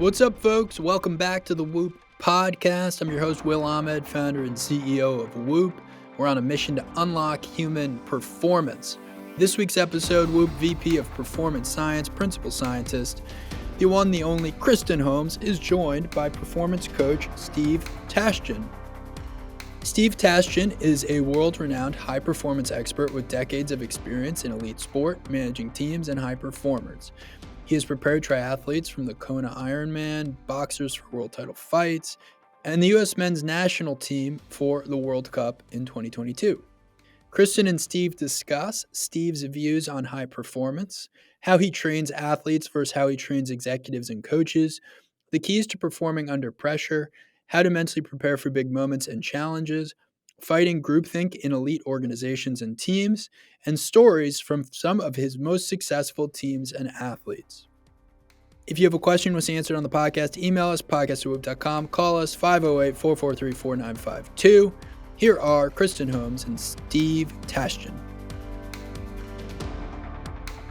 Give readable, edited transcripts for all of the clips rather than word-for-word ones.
What's up, folks? Welcome back to the Whoop podcast. I'm your host, Will Ahmed, founder and CEO of Whoop. We're on a mission to unlock human performance. This week's episode, Whoop VP of Performance Science, Principal Scientist, the one, the only Kristen Holmes, is joined by performance coach Steve Tashjian. Steve Tashjian is a world-renowned high-performance expert with decades of experience in elite sport, managing teams, and high performers. He has prepared triathletes from the Kona Ironman, boxers for world title fights, and the US men's national team for the World Cup in 2022. Kristen and Steve discuss Steve's views on high performance, how he trains athletes versus how he trains executives and coaches, the keys to performing under pressure, how to mentally prepare for big moments and challenges, fighting groupthink in elite organizations and teams, and stories from some of his most successful teams and athletes. If you have a question was answered on the podcast, email us, podcast@whoop.com, call us 508-443-4952. Here are Kristen Holmes and Steve Tashjian.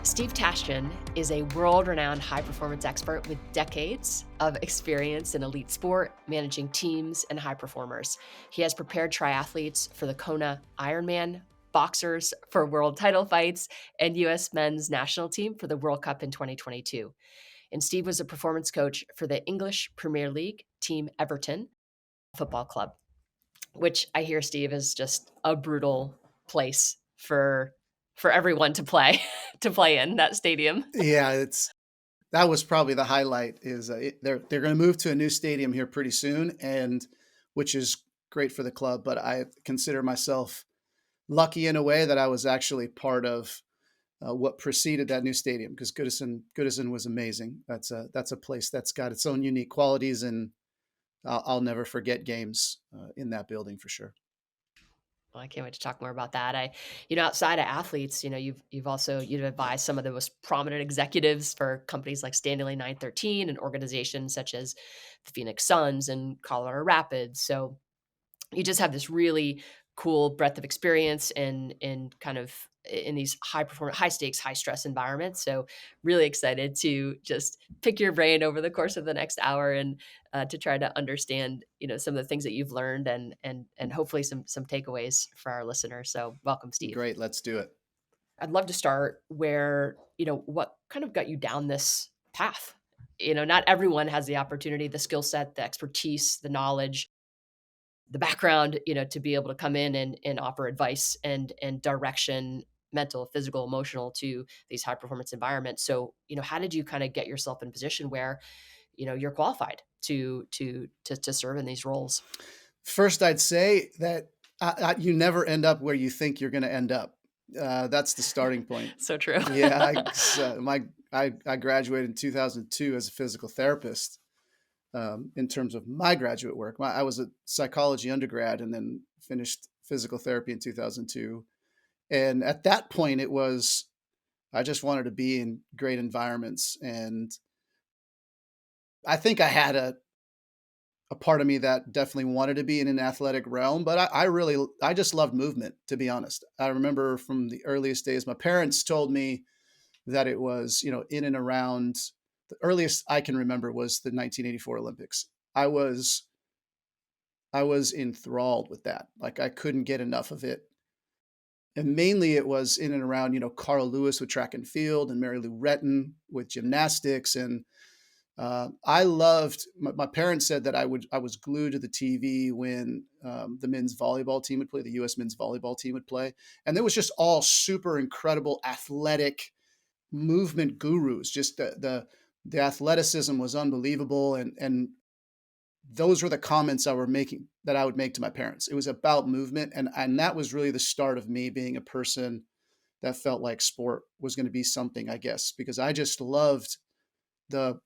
Steve Tashjian is a world-renowned high-performance expert with decades of experience in elite sport, managing teams, and high performers. He has prepared triathletes for the Kona Ironman, boxers for world title fights, and US men's national team for the World Cup in 2022. And Steve was a performance coach for the English Premier League team Everton Football Club, which I hear, Steve, is just a brutal place for everyone to play in that stadium. Yeah, that was probably the highlight. Is they're going to move to a new stadium here pretty soon, and which is great for the club. But I consider myself lucky in a way that I was actually part of what preceded that new stadium, because Goodison was amazing. That's a place that's got its own unique qualities, and I'll never forget games in that building for sure. Well, I can't wait to talk more about that. Outside of athletes, you've advised some of the most prominent executives for companies like Stanley 913 and organizations such as the Phoenix Suns and Colorado Rapids. So you just have this really cool breadth of experience in these high performance, high stakes, high stress environments. So really excited to just pick your brain over the course of the next hour and to try to understand, some of the things that you've learned and hopefully some takeaways for our listeners. So welcome, Steve. Great. Let's do it. I'd love to start where, what kind of got you down this path? Not everyone has the opportunity, the skill set, the expertise, the knowledge, the background, to be able to come in and offer advice and direction, mental, physical, emotional, to these high performance environments. So, how did you kind of get yourself in a position where, you're qualified to serve in these roles? First, I'd say that you never end up where you think you're going to end up. That's the starting point. So true. Yeah, I graduated in 2002 as a physical therapist. In terms of my graduate work, I was a psychology undergrad and then finished physical therapy in 2002. And at that point, I just wanted to be in great environments. And I think I had a part of me that definitely wanted to be in an athletic realm, but I just loved movement, to be honest. I remember from the earliest days, my parents told me that it was, in and around the earliest I can remember was the 1984 Olympics. I was enthralled with that. Like, I couldn't get enough of it. And mainly it was in and around, Carl Lewis with track and field and Mary Lou Retton with gymnastics. And I loved, my parents said that I was glued to the TV when the men's volleyball team would play, the US men's volleyball team would play. And there was just all super incredible athletic movement gurus. Just the athleticism was unbelievable. And those were the comments that I would make to my parents. It was about movement. And that was really the start of me being a person that felt like sport was going to be something, I guess, because I just loved the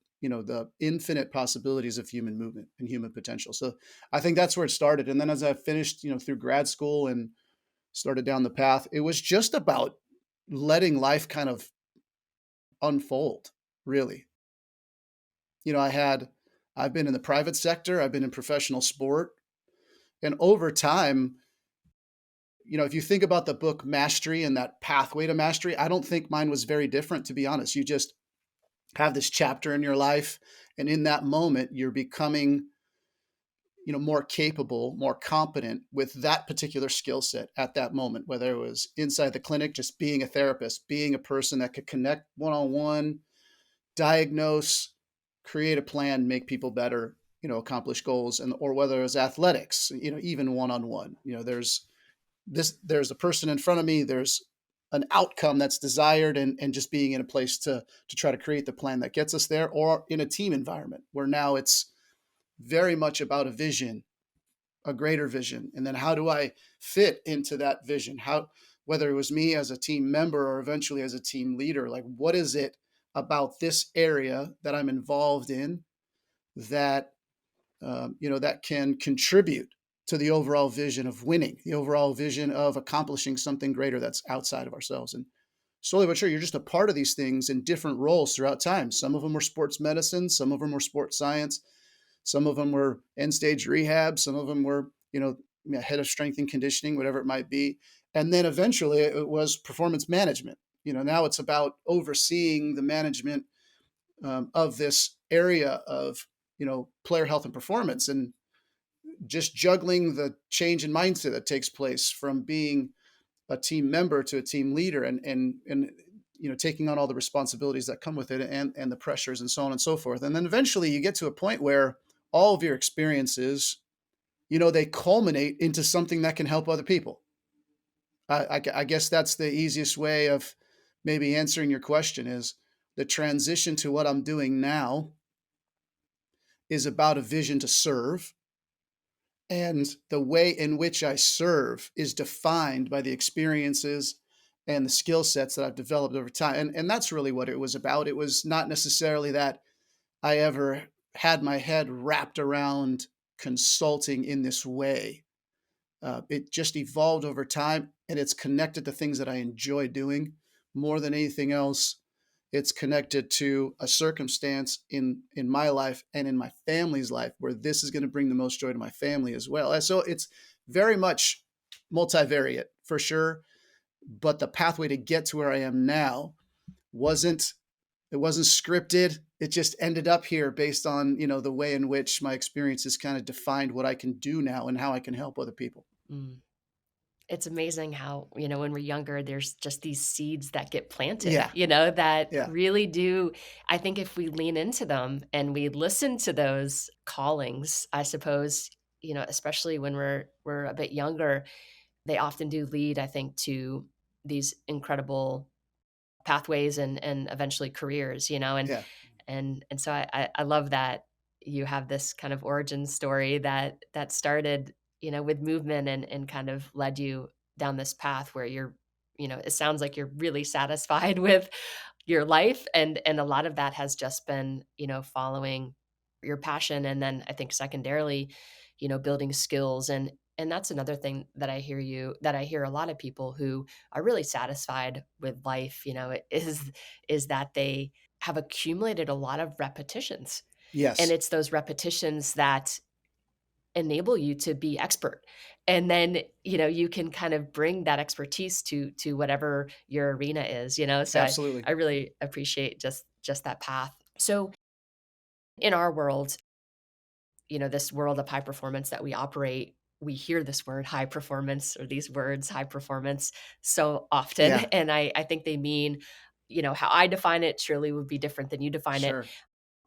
infinite possibilities of human movement and human potential. So I think that's where it started. And then as I finished, through grad school and started down the path, it was just about letting life kind of unfold, really. I've been in the private sector, I've been in professional sport. And over time, if you think about the book Mastery and that pathway to mastery, I don't think mine was very different, to be honest. have this chapter in your life. And in that moment, you're becoming, more capable, more competent with that particular skill set at that moment, whether it was inside the clinic, just being a therapist, being a person that could connect one-on-one, diagnose, create a plan, make people better, accomplish goals, and or whether it was athletics, even one-on-one. There's a person in front of me, there's an outcome that's desired, and just being in a place to try to create the plan that gets us there, or in a team environment where now it's very much about a vision, a greater vision. And then how do I fit into that vision? Whether it was me as a team member or eventually as a team leader, like what is it about this area that I'm involved in that, that can contribute to the overall vision of winning, the overall vision of accomplishing something greater that's outside of ourselves. And slowly but sure, you're just a part of these things in different roles throughout time. Some of them were sports medicine, some of them were sports science, some of them were end stage rehab, some of them were, head of strength and conditioning, whatever it might be. And then eventually it was performance management. Now it's about overseeing the management of this area of, player health and performance, and just juggling the change in mindset that takes place from being a team member to a team leader, and taking on all the responsibilities that come with it, and the pressures and so on and so forth. And then eventually you get to a point where all of your experiences, they culminate into something that can help other people. I guess that's the easiest way of maybe answering your question, is the transition to what I'm doing now is about a vision to serve. And the way in which I serve is defined by the experiences and the skill sets that I've developed over time. And that's really what it was about. It was not necessarily that I ever had my head wrapped around consulting in this way. It just evolved over time, and it's connected to things that I enjoy doing more than anything else. It's connected to a circumstance in my life and in my family's life where this is going to bring the most joy to my family as well. And so it's very much multivariate for sure. But the pathway to get to where I am now wasn't scripted. It just ended up here based on, the way in which my experiences kind of defined what I can do now and how I can help other people. Mm. It's amazing how, when we're younger, there's just these seeds that get planted, Yeah. that Yeah. really do. I think if we lean into them and we listen to those callings, I suppose, especially when we're a bit younger, they often do lead, I think, to these incredible pathways and eventually careers, Yeah. and so I love that you have this kind of origin story that started, with movement and kind of led you down this path where you're, it sounds like you're really satisfied with your life, and a lot of that has just been, following your passion, and then I think secondarily, building skills, and that's another thing that I hear a lot of people who are really satisfied with life, is that they have accumulated a lot of repetitions. And Yes. it's those repetitions that enable you to be expert. And then, you can kind of bring that expertise to whatever your arena is, So I Absolutely. really appreciate just that path. So in our world, this world of high performance that we operate, we hear this word high performance, or these words high performance, so often. Yeah. And I think they mean, how I define it surely would be different than you define it. Sure.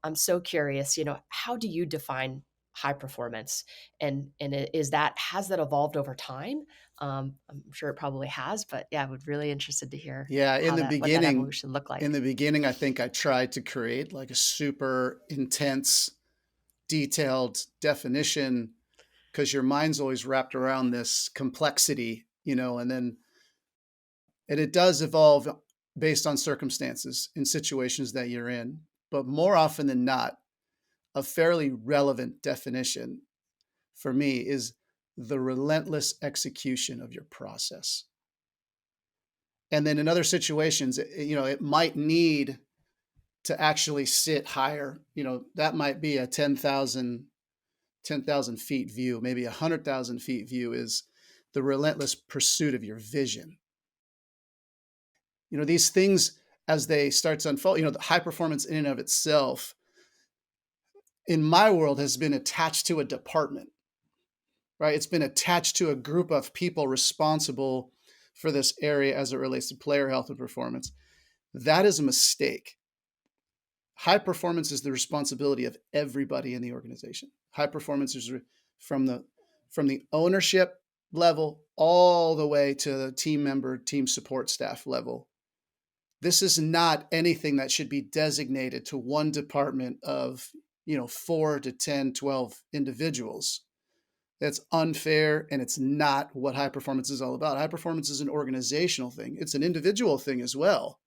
I'm so curious, how do you define high performance? And has that evolved over time? I'm sure it probably has, but yeah, I would really interested to hear Yeah. what that evolution looked In like. the beginning, I think I tried to create like a super intense, detailed definition, because your mind's always wrapped around this complexity, and it does evolve based on circumstances and situations that you're in. But more often than not, a fairly relevant definition for me is the relentless execution of your process. And then in other situations, it might need to actually sit higher. That might be a 10,000 feet view, maybe 100,000 feet view is the relentless pursuit of your vision. These things as they start to unfold, the high performance in and of itself, in my world, has been attached to a department, right? It's been attached to a group of people responsible for this area as it relates to player health and performance. That is a mistake. High performance is the responsibility of everybody in the organization. High performance is from the ownership level all the way to the team member, team support staff level. This is not anything that should be designated to one department of 4 to 10, 12 individuals. That's unfair, and it's not what high performance is all about. High performance is an organizational thing. It's an individual thing as well,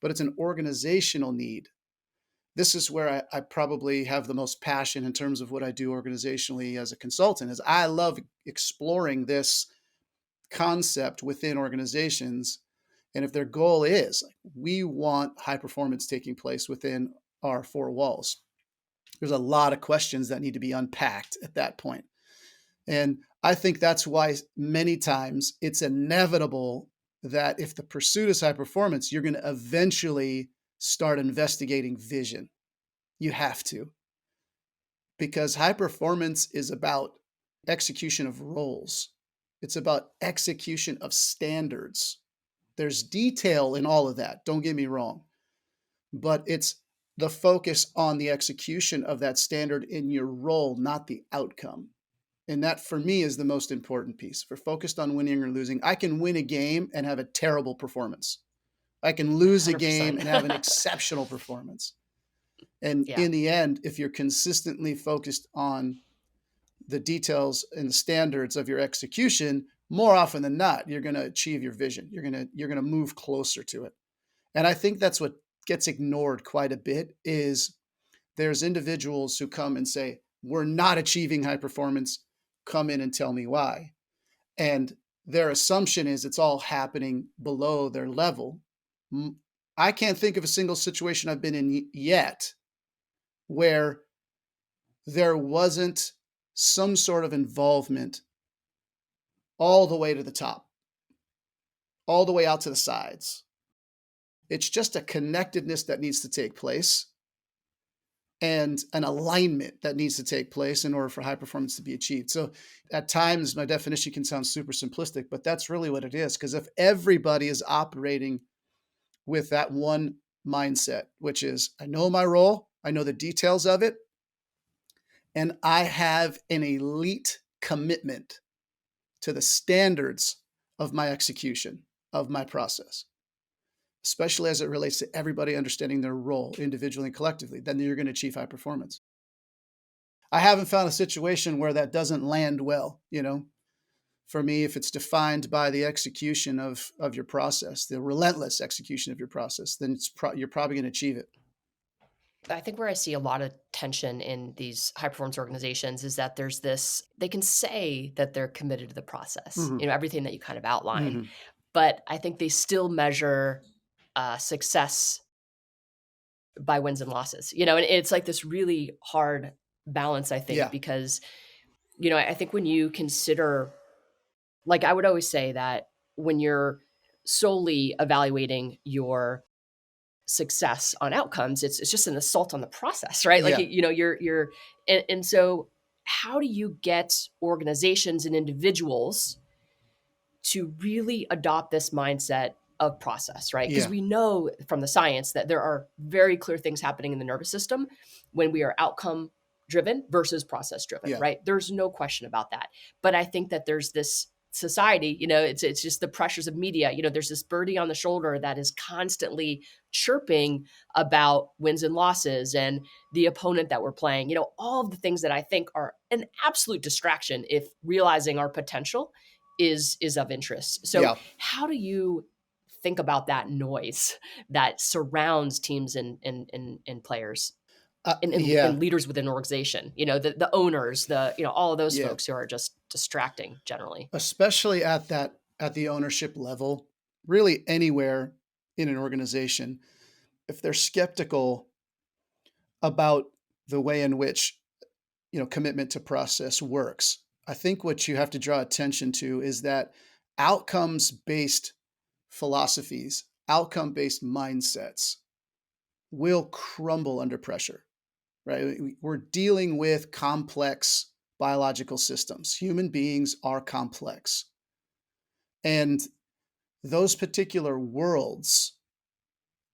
but it's an organizational need. This is where I probably have the most passion in terms of what I do organizationally as a consultant, is I love exploring this concept within organizations. And if their goal is, we want high performance taking place within our four walls, there's a lot of questions that need to be unpacked at that point. And I think that's why many times it's inevitable that if the pursuit is high performance, you're going to eventually start investigating vision. You have to, because high performance is about execution of roles. It's about execution of standards. There's detail in all of that, don't get me wrong, but it's the focus on the execution of that standard in your role, not the outcome. And that, for me, is the most important piece. If we're focused on winning or losing, I can win a game and have a terrible performance. I can lose a game and have an exceptional performance. And in the end, if you're consistently focused on the details and the standards of your execution, more often than not, you're going to achieve your vision. You're going to move closer to it. And I think that's what gets ignored quite a bit, is there's individuals who come and say, we're not achieving high performance. Come in and tell me why. And their assumption is it's all happening below their level. I can't think of a single situation I've been in yet where there wasn't some sort of involvement all the way to the top, all the way out to the sides. It's just a connectedness that needs to take place and an alignment that needs to take place in order for high performance to be achieved. So at times, my definition can sound super simplistic, but that's really what it is. Because if everybody is operating with that one mindset, which is, I know my role, I know the details of it, and I have an elite commitment to the standards of my execution, of my process, especially as it relates to everybody understanding their role individually and collectively, then you're going to achieve high performance. I haven't found a situation where that doesn't land well. For me, if it's defined by the execution of your process, the relentless execution of your process, then you're probably going to achieve it. I think where I see a lot of tension in these high performance organizations is that there's this, they can say that they're committed to the process, everything that you kind of outlined, but I think they still measure success by wins and losses, and it's like this really hard balance, I think, because, I think when you consider, like, I would always say that when you're solely evaluating your success on outcomes, it's just an assault on the process, right? Like, and so how do you get organizations and individuals to really adopt this mindset of process, right? Because we know from the science that there are very clear things happening in the nervous system when we are outcome driven versus process driven, right? There's no question about that. But I think that there's this society, it's just the pressures of media. There's this birdie on the shoulder that is constantly chirping about wins and losses and the opponent that we're playing, all of the things that I think are an absolute distraction if realizing our potential is of interest. So how do you think about that noise that surrounds teams and players and leaders within an organization, the owners, all of those folks who are just distracting generally, especially at the ownership level, really anywhere in an organization, if they're skeptical about the way in which, commitment to process works. I think what you have to draw attention to is that outcomes-based philosophies outcome-based mindsets will crumble under pressure, right? We're dealing with complex biological systems. Human beings are complex. And those particular worlds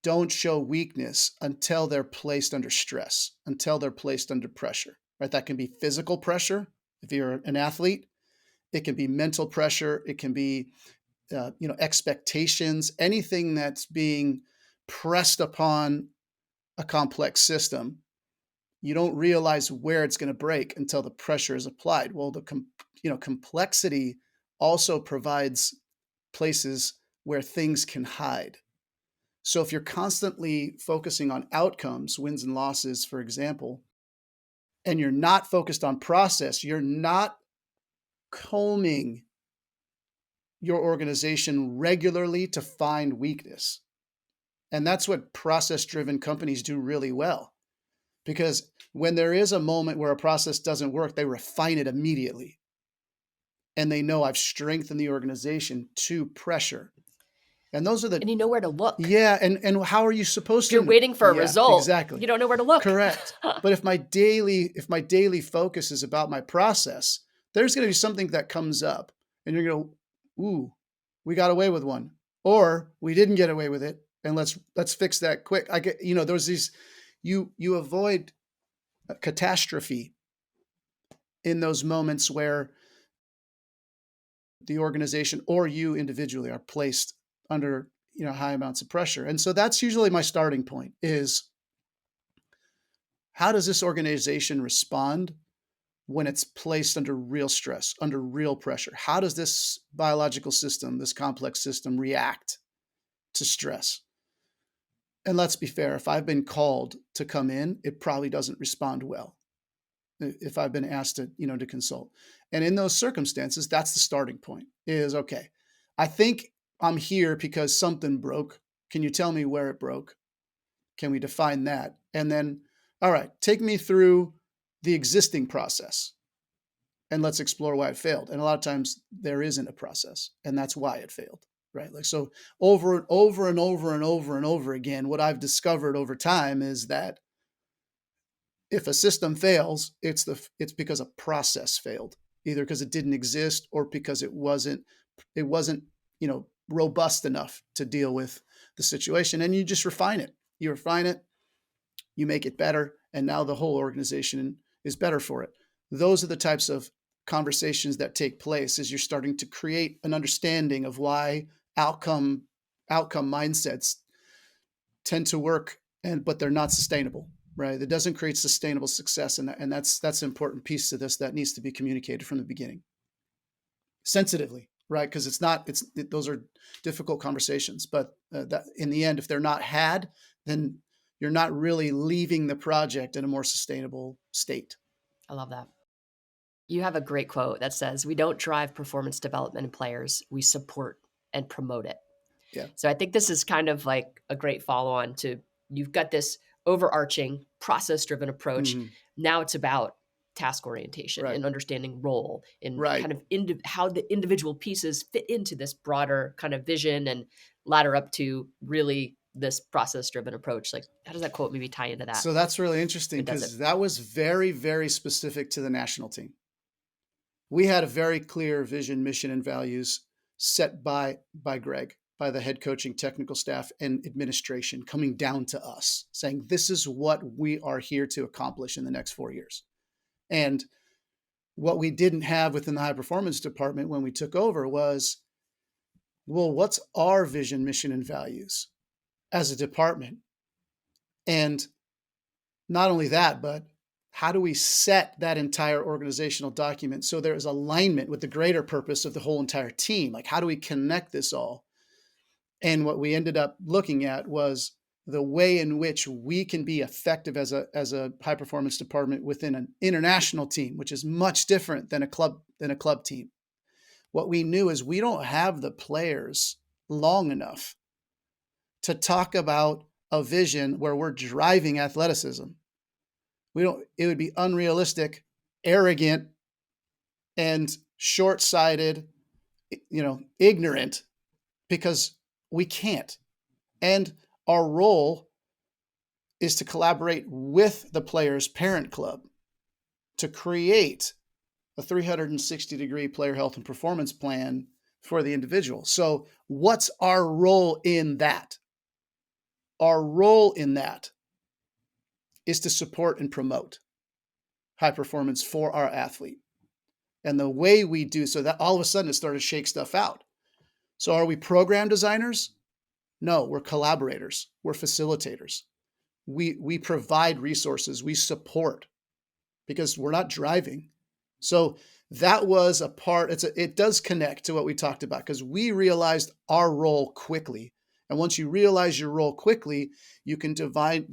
don't show weakness until they're placed under stress, until they're placed under pressure, right? That can be physical pressure if you're an athlete. It can be mental pressure. It can be, expectations, anything that's being pressed upon a complex system. You don't realize where it's going to break until the pressure is applied. Well, complexity also provides places where things can hide. So if you're constantly focusing on outcomes, wins and losses, for example, and you're not focused on process, you're not combing your organization regularly to find weakness. And that's what process-driven companies do really well. Because when there is a moment where a process doesn't work, they refine it immediately. And they know I've strengthened the organization to pressure. And those are And you know where to look. Yeah, and how are you supposed If you're to waiting for a Yeah, result, exactly. you don't know where to look. Correct. But if my daily focus is about my process, there's going to be something that comes up and you're going to, ooh, we got away with one, or we didn't get away with it, and let's fix that quick. There's these, you avoid a catastrophe in those moments where the organization or you individually are placed under high amounts of pressure. And so that's usually my starting point is, how does this organization respond when it's placed under real stress, under real pressure? How does this biological system, this complex system, react to stress? And let's be fair, if I've been called to come in, it probably doesn't respond well if I've been asked to consult. And in those circumstances, that's the starting point is, okay, I think I'm here because something broke. Can you tell me where it broke? Can we define that? And then, all right, take me through the existing process and let's explore why it failed. And a lot of times there isn't a process, and that's why it failed, right? Like, so over and over and over and over and over again, what I've discovered over time is that if a system fails, it's because a process failed, either because it didn't exist or because it wasn't robust enough to deal with the situation. And you just refine it. You refine it, you make it better, and now the whole organization is better for it. Those are the types of conversations that take place as you're starting to create an understanding of why outcome mindsets tend to work, but they're not sustainable, right? It doesn't create sustainable success, and that's an important piece to this that needs to be communicated from the beginning, sensitively, right? Because those are difficult conversations, but that in the end, if they're not had, then you're not really leaving the project in a more sustainable state. I love that. You have a great quote that says, "We don't drive performance development in players, we support and promote it." Yeah. So I think this is kind of like a great follow-on to, you've got this overarching process-driven approach. Mhm. Now it's about task orientation Right. and understanding role and Right. kind of how the individual pieces fit into this broader kind of vision and ladder up to really this process-driven approach. Like, how does that quote maybe tie into that? So that's really interesting It does because it. that was very, very specific to the national team. We had a very clear vision, mission, and values set by Greg, by the head coaching, technical staff, and administration, coming down to us, saying this is what we are here to accomplish in the next 4 years. And what we didn't have within the high performance department when we took over was, well, what's our vision, mission, and values as a department? And not only that, but how do we set that entire organizational document so there is alignment with the greater purpose of the whole entire team? Like, how do we connect this all? And what we ended up looking at was the way in which we can be effective as a high performance department within an international team, which is much different than a club team. What we knew is we don't have the players long enough to talk about a vision where we're driving athleticism. It would be unrealistic, arrogant, and short-sighted, ignorant, because we can't. And our role is to collaborate with the player's parent club to create a 360-degree player health and performance plan for the individual. So what's our role in that? Our role in that is to support and promote high performance for our athlete. And the way we do so, that all of a sudden it started to shake stuff out. So are we program designers? No, we're collaborators. We're facilitators. We provide resources. We support because we're not driving. So that was a part. It does connect to what we talked about because we realized our role quickly. And once you realize your role quickly, you can define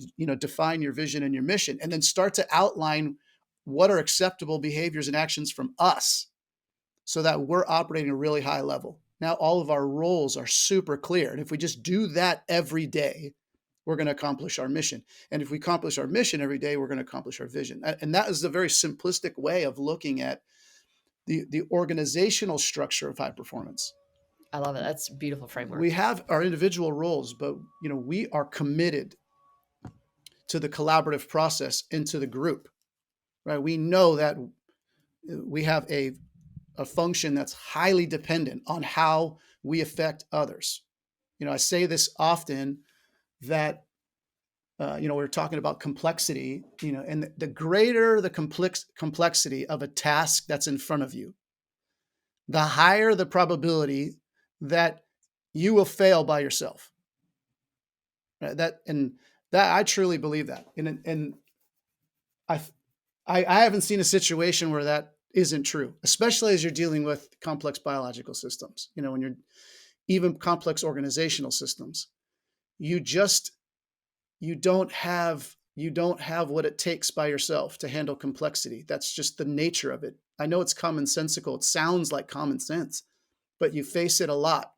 your vision and your mission, and then start to outline what are acceptable behaviors and actions from us so that we're operating at a really high level. Now, all of our roles are super clear. And if we just do that every day, we're going to accomplish our mission. And if we accomplish our mission every day, we're going to accomplish our vision. And that is a very simplistic way of looking at the organizational structure of high performance. I love it. That's a beautiful framework. We have our individual roles, but we are committed to the collaborative process and to the group, right? We know that we have a function that's highly dependent on how we affect others. I say this often that, we're talking about complexity, and the greater the complexity of a task that's in front of you, the higher the probability that you will fail by yourself. Right? That I truly believe that. And I haven't seen a situation where that isn't true, especially as you're dealing with complex biological systems. When you're even complex organizational systems, you don't have what it takes by yourself to handle complexity. That's just the nature of it. I know it's commonsensical. It sounds like common sense, but you face it a lot.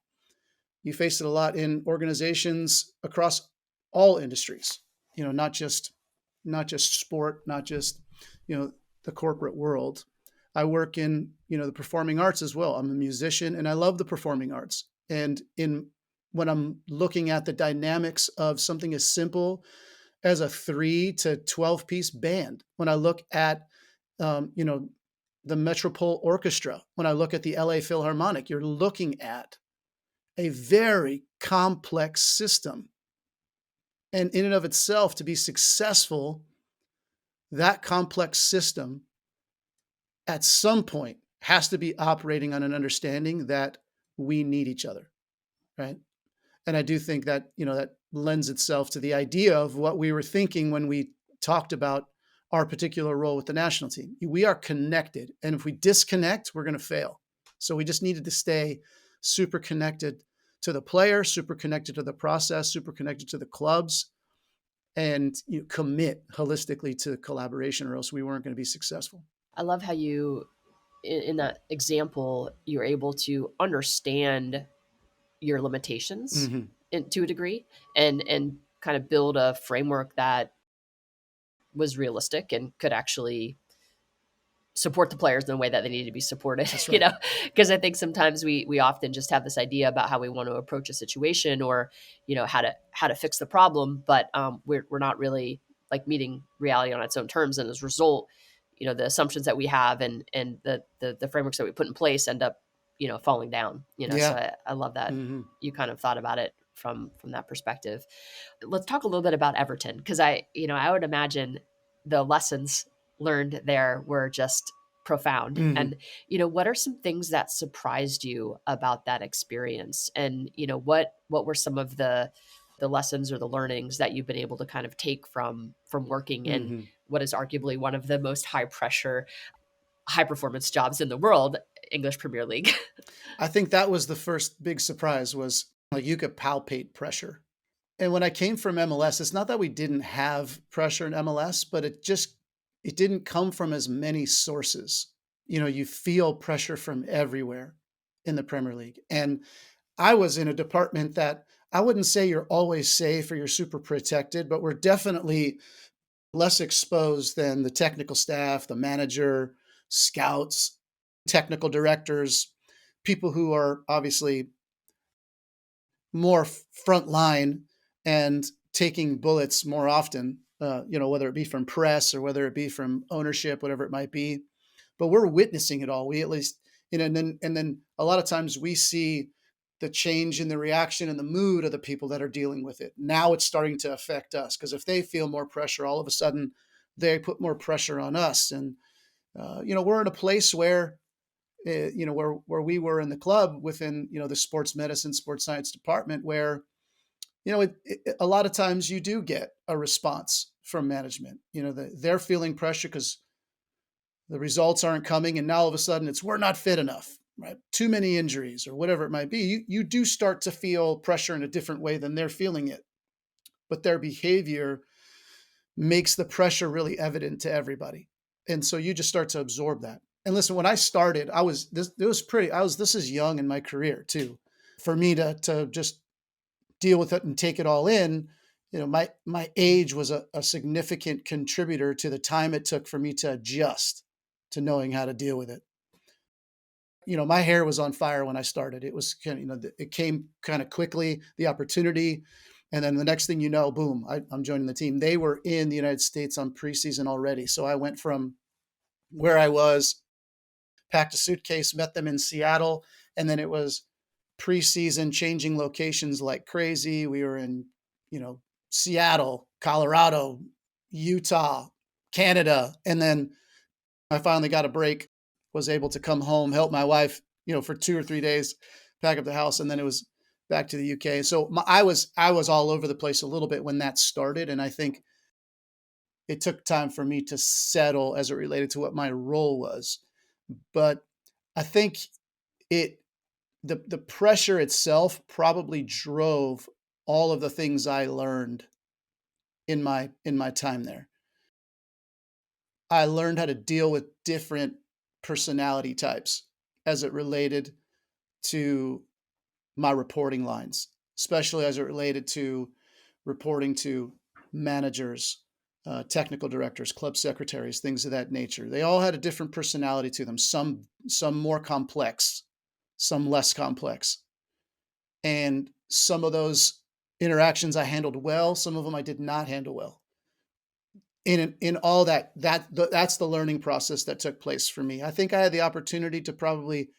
You face it a lot in organizations across all industries, not just sport, not just, the corporate world. I work in, the performing arts as well. I'm a musician and I love the performing arts. And when I'm looking at the dynamics of something as simple as a 3 to 12 piece band, when I look at, the Metropole Orchestra, when I look at the LA Philharmonic, you're looking at a very complex system. And in and of itself, to be successful, that complex system at some point has to be operating on an understanding that we need each other, right? And I do think that, that lends itself to the idea of what we were thinking when we talked about our particular role with the national team. We are connected. And if we disconnect, we're going to fail. So we just needed to stay super connected to the player, super connected to the process, super connected to the clubs, and commit holistically to collaboration, or else we weren't going to be successful. I love how you, in that example, you're able to understand your limitations to a degree and kind of build a framework that was realistic and could actually support the players in the way that they need to be supported. That's right. Because I think sometimes we often just have this idea about how we want to approach a situation or, how to fix the problem, but we're not really like meeting reality on its own terms. And as a result, the assumptions that we have and the frameworks that we put in place end up, falling down, so I love that you kind of thought about it from that perspective. Let's talk a little bit about Everton. Cause I would imagine the lessons learned there were just profound. And, what are some things that surprised you about that experience? And, what were some of the lessons or the learnings that you've been able to kind of take from working in what is arguably one of the most high pressure, high performance jobs in the world, English Premier League? I think that was the first big surprise, was like you could palpate pressure. And when I came from MLS, it's not that we didn't have pressure in MLS, but it didn't come from as many sources. You feel pressure from everywhere in the Premier League. And I was in a department that I wouldn't say you're always safe or you're super protected, but we're definitely less exposed than the technical staff, the manager, scouts, technical directors, people who are obviously more frontline and taking bullets more often, whether it be from press or whether it be from ownership, whatever it might be. But we're witnessing it all. We at least, and then a lot of times we see the change in the reaction and the mood of the people that are dealing with it. Now it's starting to affect us, because if they feel more pressure, all of a sudden they put more pressure on us. And we're in a place where where we were in the club within the sports medicine, sports science department, where a lot of times you do get a response from management. They're feeling pressure because the results aren't coming, and now all of a sudden it's, we're not fit enough, right? Too many injuries or whatever it might be. You do start to feel pressure in a different way than they're feeling it, but their behavior makes the pressure really evident to everybody. And so you just start to absorb that. And listen, when I started, this is young in my career too. For me to just deal with it and take it all in, my age was a significant contributor to the time it took for me to adjust to knowing how to deal with it. My hair was on fire when I started. It was kind of, it came kind of quickly, the opportunity. And then the next thing you know, boom, I'm joining the team. They were in the United States on preseason already. So I went from where I was, packed a suitcase, met them in Seattle. And then it was preseason, changing locations like crazy. We were in, Seattle, Colorado, Utah, Canada. And then I finally got a break, was able to come home, help my wife, for 2 or 3 days, pack up the house. And then it was back to the UK. So I was all over the place a little bit when that started. And I think it took time for me to settle as it related to what my role was. But I think the pressure itself probably drove all of the things I learned in my time there. I learned how to deal with different personality types as it related to my reporting lines, especially as it related to reporting to managers, technical directors, club secretaries, things of that nature. They all had a different personality to them, some more complex, some less complex. And some of those interactions I handled well, some of them I did not handle well. In all that's the learning process that took place for me. I think I had the opportunity to probably,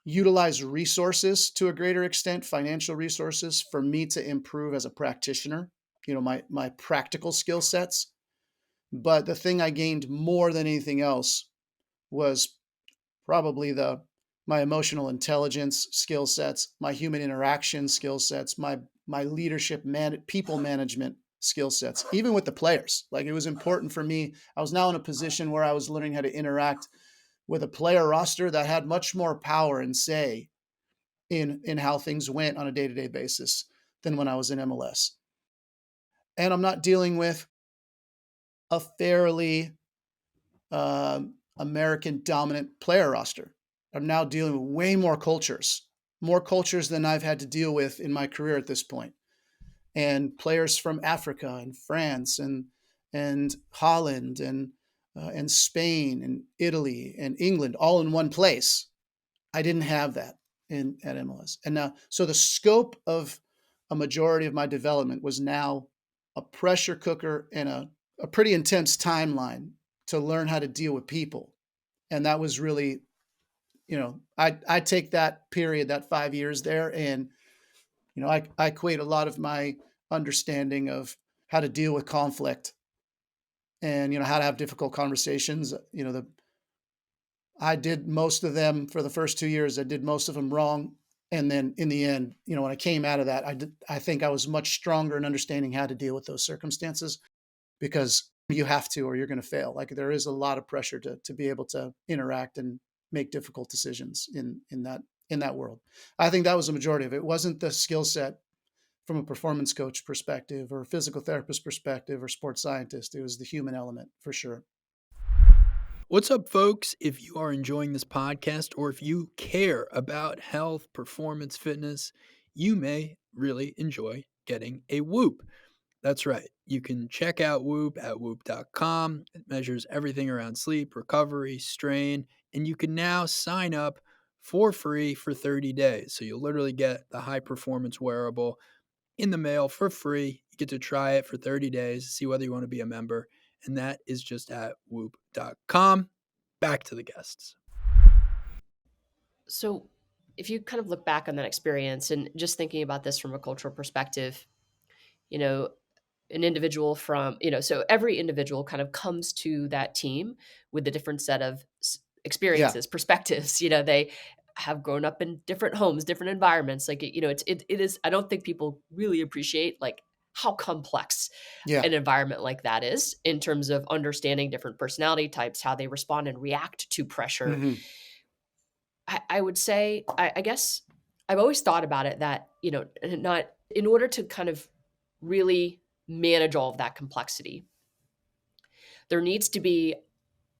utilize resources to a greater extent, financial resources, for me to improve as a practitioner, my practical skill sets. But the thing I gained more than anything else was probably my emotional intelligence skill sets, my human interaction skill sets, my leadership, people management skill sets, even with the players. Like, it was important for me. I was now in a position where I was learning how to interact with a player roster that had much more power and say in how things went on a day-to-day basis than when I was in MLS. And I'm not dealing with a fairly American dominant player roster. I'm now dealing with way more cultures than I've had to deal with in my career at this point. And players from Africa and France and Holland and Spain and Italy and England all in one place. I didn't have that at MLS. And now, so the scope of a majority of my development was now a pressure cooker and a pretty intense timeline to learn how to deal with people. And that was really, I take that period, that 5 years there, and, I equate a lot of my understanding of how to deal with conflict and, how to have difficult conversations. I did most of them for the first 2 years. I did most of them wrong. And then in the end, when I came out of that, I think I was much stronger in understanding how to deal with those circumstances, because you have to, or you're going to fail. Like, there is a lot of pressure to be able to interact and make difficult decisions in that world. I think that was the majority of it. It wasn't the skill set from a performance coach perspective or physical therapist perspective or sports scientist. It was the human element for sure. What's up, folks? If you are enjoying this podcast, or if you care about health, performance, fitness, you may really enjoy getting a Whoop. That's right. You can check out Whoop at whoop.com. It measures everything around sleep, recovery, strain, and you can now sign up for free for 30 days. So you'll literally get the high performance wearable in the mail for free. You get to try it for 30 days, see whether you want to be a member. And that is just at whoop.com. Back to the guests. So, if you kind of look back on that experience and just thinking about this from a cultural perspective, you know, an individual from, so every individual kind of comes to that team with a different set of Yeah. experiences, perspectives. They have grown up in different homes, different environments. Like, it is, I don't think people really appreciate like how complex Yeah. an environment like that is in terms of understanding different personality types, how they respond and react to pressure. Mhm. I would say, I guess I've always thought about it that, not in order to kind of really manage all of that complexity, there needs to be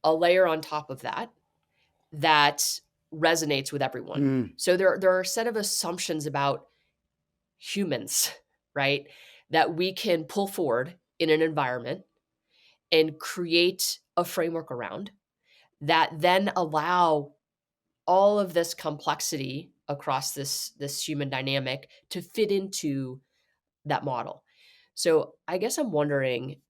a layer on top of that that resonates with everyone. Mm. So there are a set of assumptions about humans, right? That we can pull forward in an environment and create a framework around that then allow all of this complexity across this human dynamic to fit into that model. So I guess I'm wondering,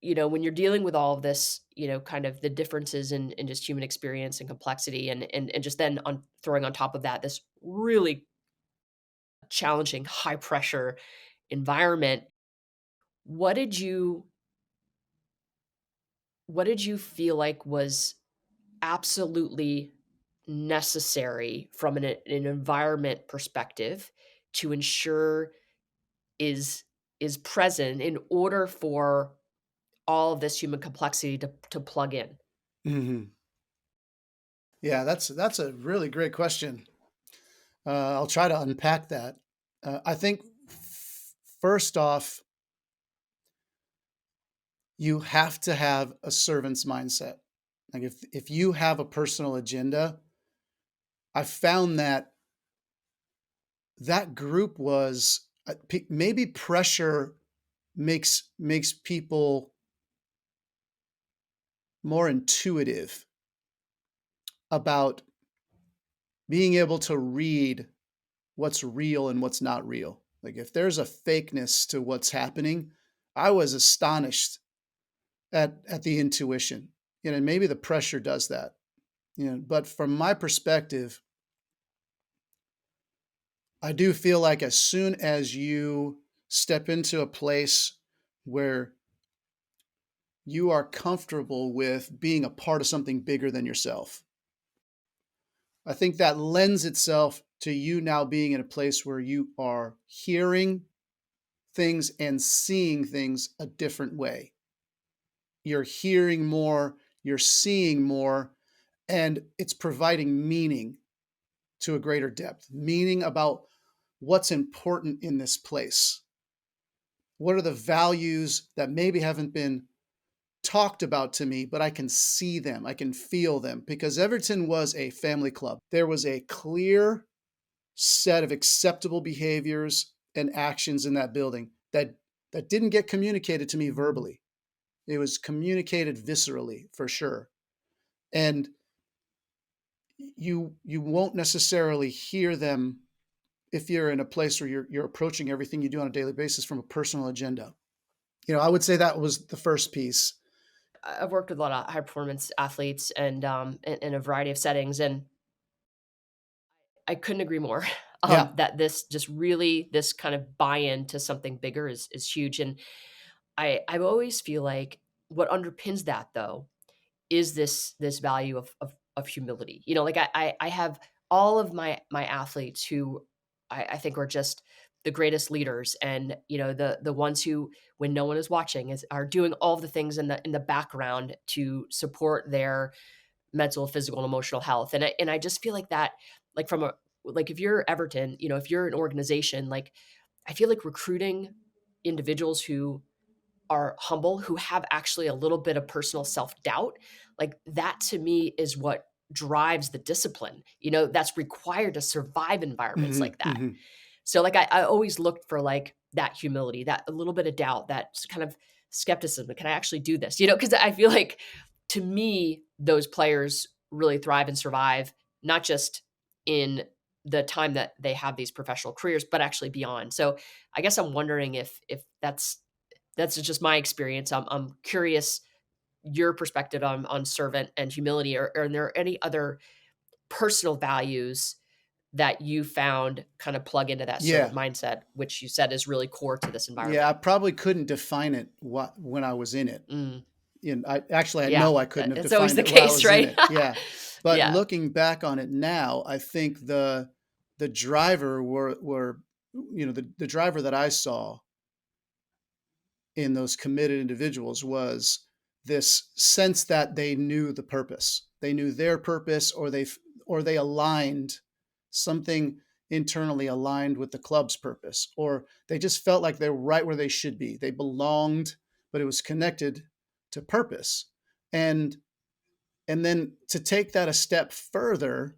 when you're dealing with all of this, kind of the differences in just human experience and complexity and just then on throwing on top of that this really challenging high pressure environment, what did you what did you feel like was absolutely necessary from an environment perspective to ensure is is present in order for all of this human complexity to plug in? Mhm. Yeah, that's a really great question. I'll try to unpack that. I think first off, you have to have a servant's mindset. Like if you have a personal agenda, I found that that group was maybe pressure makes people more intuitive about being able to read what's real and what's not real. Like if there's a fakeness to what's happening, I was astonished at the intuition. Maybe the pressure does that. But from my perspective, I do feel like as soon as you step into a place where you are comfortable with being a part of something bigger than yourself, I think that lends itself to you now being in a place where you are hearing things and seeing things a different way. You're hearing more, you're seeing more, and it's providing meaning to a greater depth, meaning about what's important in this place. What are the values that maybe haven't been talked about to me, but I can see them, I can feel them, because Everton was a family club. There was a clear set of acceptable behaviors and actions in that building that didn't get communicated to me verbally. It was communicated viscerally for sure. And you won't necessarily hear them if you're in a place where you're approaching everything you do on a daily basis from a personal agenda. I would say that was the first piece. I've worked with a lot of high performance athletes and in a variety of settings, and I couldn't agree more. Yeah. That this just really this kind of buy-in to something bigger is huge. And I always feel like what underpins that though is this value of humility. Like I have all of my athletes who I think are just the greatest leaders, and the ones who, when no one is watching, are doing all of the things in the background to support their mental, physical, and emotional health. And I just feel like that, like from a like if you're Everton, if you're an organization, like I feel like recruiting individuals who are humble, who have actually a little bit of personal self-doubt, like that to me is what drives the discipline, that's required to survive environments Mhm, like that. mhm. So like I always looked for like that humility, that a little bit of doubt, that kind of skepticism. Can I actually do this? Because I feel like to me, those players really thrive and survive, not just in the time that they have these professional careers, but actually beyond. So I guess I'm wondering if that's just my experience. I'm curious your perspective on servant and humility, or are there any other personal values that you found kind of plug into that Yeah. servant mindset, which you said is really core to this Yeah, I environment? probably couldn't define it when I was in it. Mm, I yeah, know I couldn't have it's always defined the it while I case, was in right? it. Yeah. But Yeah. looking back on it now, I think the driver were the driver that I saw in those committed individuals was this sense that they knew the purpose. They knew their purpose, or they aligned something internally aligned with the club's purpose, or they just felt like they were right where they should be. They belonged, but it was connected to purpose. And and then to take that a step further,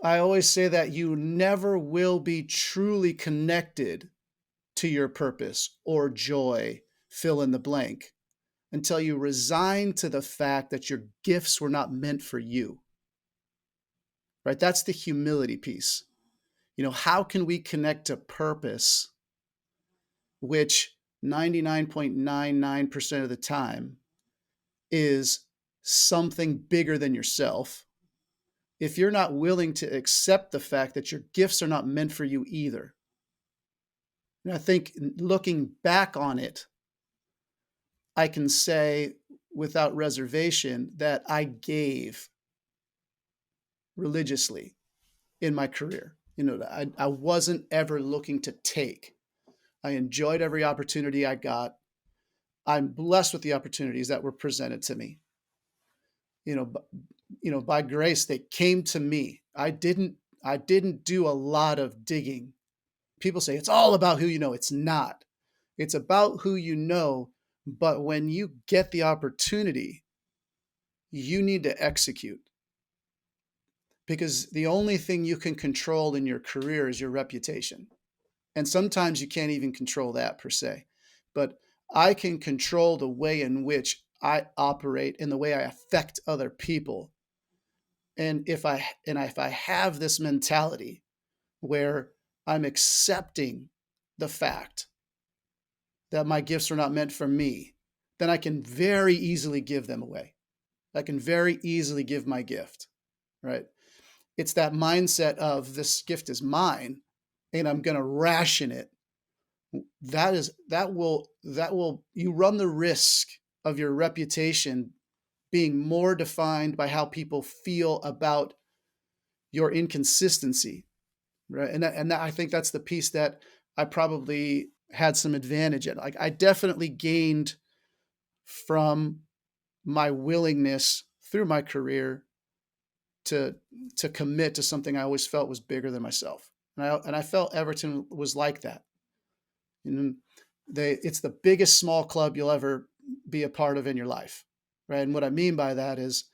I always say that you never will be truly connected to your purpose or joy, fill in the blank, until you resign to the fact that your gifts were not meant for you, right? That's the humility piece. How can we connect to purpose, which 99.99% of the time is something bigger than yourself, if you're not willing to accept the fact that your gifts are not meant for you either? And I think looking back on it, I can say without reservation that I gave religiously in my career. I wasn't ever looking to take. I enjoyed every opportunity I got. I'm blessed with the opportunities that were presented to me. By grace, they came to me. I didn't do a lot of digging. People say it's all about who you know. It's not. It's about who you know, but when you get the opportunity, you need to execute, because the only thing you can control in your career is your reputation. And sometimes you can't even control that per se. But I can control the way in which I operate and the way I affect other people. And if I have this mentality where I'm accepting the fact that my gifts are not meant for me, then I can very easily give them away. I can very easily give my gift, right? It's that mindset of this gift is mine and I'm going to ration it. That will you run the risk of your reputation being more defined by how people feel about your inconsistency, right? And I think that's the piece that I probably had some advantage in. Like, I definitely gained from my willingness through my career to commit to something I always felt was bigger than myself. And I felt Everton was like that. You know, it's the biggest small club you'll ever be a part of in your life, right? And what I mean by that is,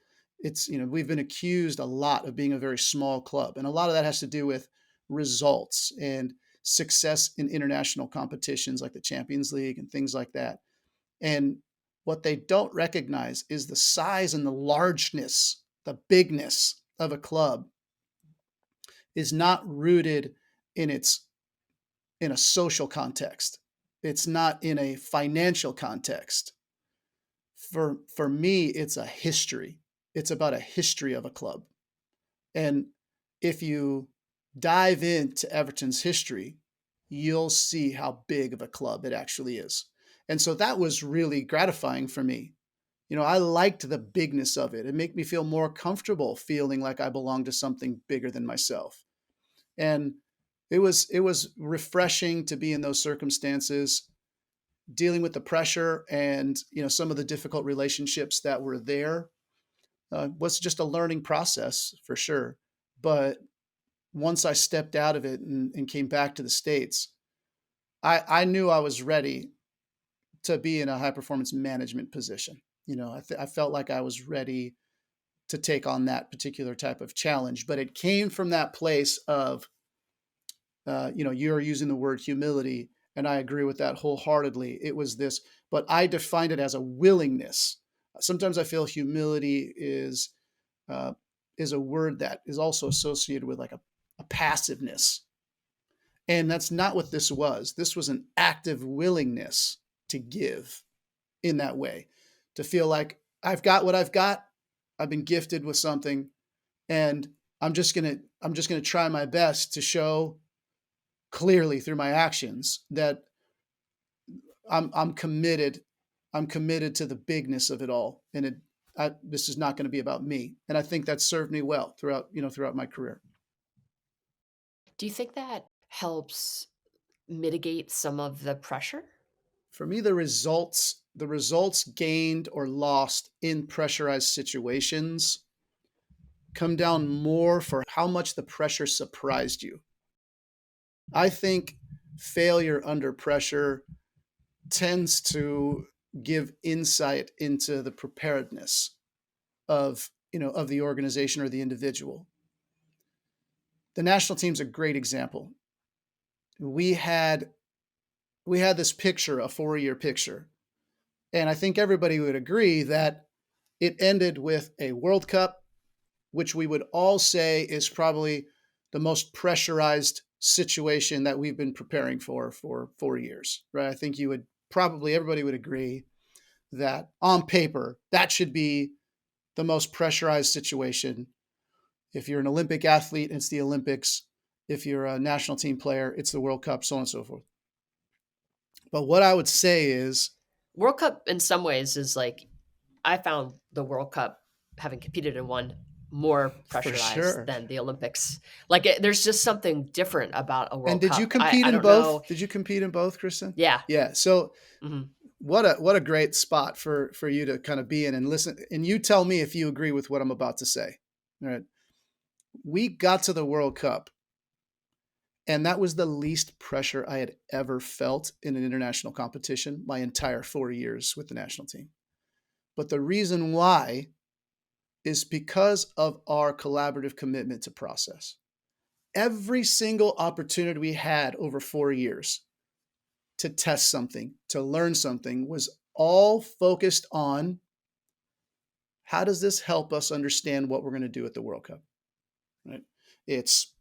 we've been accused a lot of being a very small club, and a lot of that has to do with results and success in international competitions like the Champions League and things like that. And what they don't recognize is the size and the largeness, the bigness of a club is not rooted in its in a social context. It's not in a financial context. For me, it's a history. It's about a history of a club. And if you dive into Everton's history, you'll see how big of a club it actually is. And so that was really gratifying for me. I liked the bigness of it. It made me feel more comfortable feeling like I belonged to something bigger than myself. And it was refreshing to be in those circumstances, dealing with the pressure and some of the difficult relationships that were there. Was just a learning process for sure. But once I stepped out of it and came back to the States, I knew I was ready to be in a high performance management position. I felt like I was ready to take on that particular type of challenge, but it came from that place of, you're using the word humility, and I agree with that wholeheartedly. It was this, but I defined it as a willingness. Sometimes I feel humility is is a word that is also associated with like a passiveness. And that's not what this was. This was an active willingness to give in that way, to feel like I've got what I've got. I've been gifted with something, and I'm just gonna try my best to show clearly through my actions that I'm committed. I'm committed to the bigness of it all, and this is not going to be about me. And I think that served me well throughout my career. Do you think that helps mitigate some of the pressure? For me, the results gained or lost in pressurized situations come down more for how much the pressure surprised you. I think failure under pressure tends to give insight into the preparedness of the organization or the individual. The national team's a great example. We had this picture, a 4-year picture, and I think everybody would agree that it ended with a World Cup, which we would all say is probably the most pressurized situation that we've been preparing for 4 years, right? I think everybody would agree that on paper, that should be the most pressurized situation. If you're an Olympic athlete, it's the Olympics. If you're a national team player, it's the World Cup, so on and so forth. But what I would say is, World Cup in some ways is like, I found the World Cup, having competed in one, more for pressurized sure. than the Olympics. Like there's just something different about a And World did you Cup. compete I in don't know. both? Did you compete in both, Kristen? Yeah. Yeah. So Mhm. what a great spot for you to kind of be in and listen. And you tell me if you agree with what I'm about to say. All right. We got to the World Cup, and that was the least pressure I had ever felt in an international competition my entire 4 years with the national team. But the reason why is because of our collaborative commitment to process. Every single opportunity we had over 4 years to test something, to learn something, was all focused on how does this help us understand what we're going to do at the World Cup, right? It's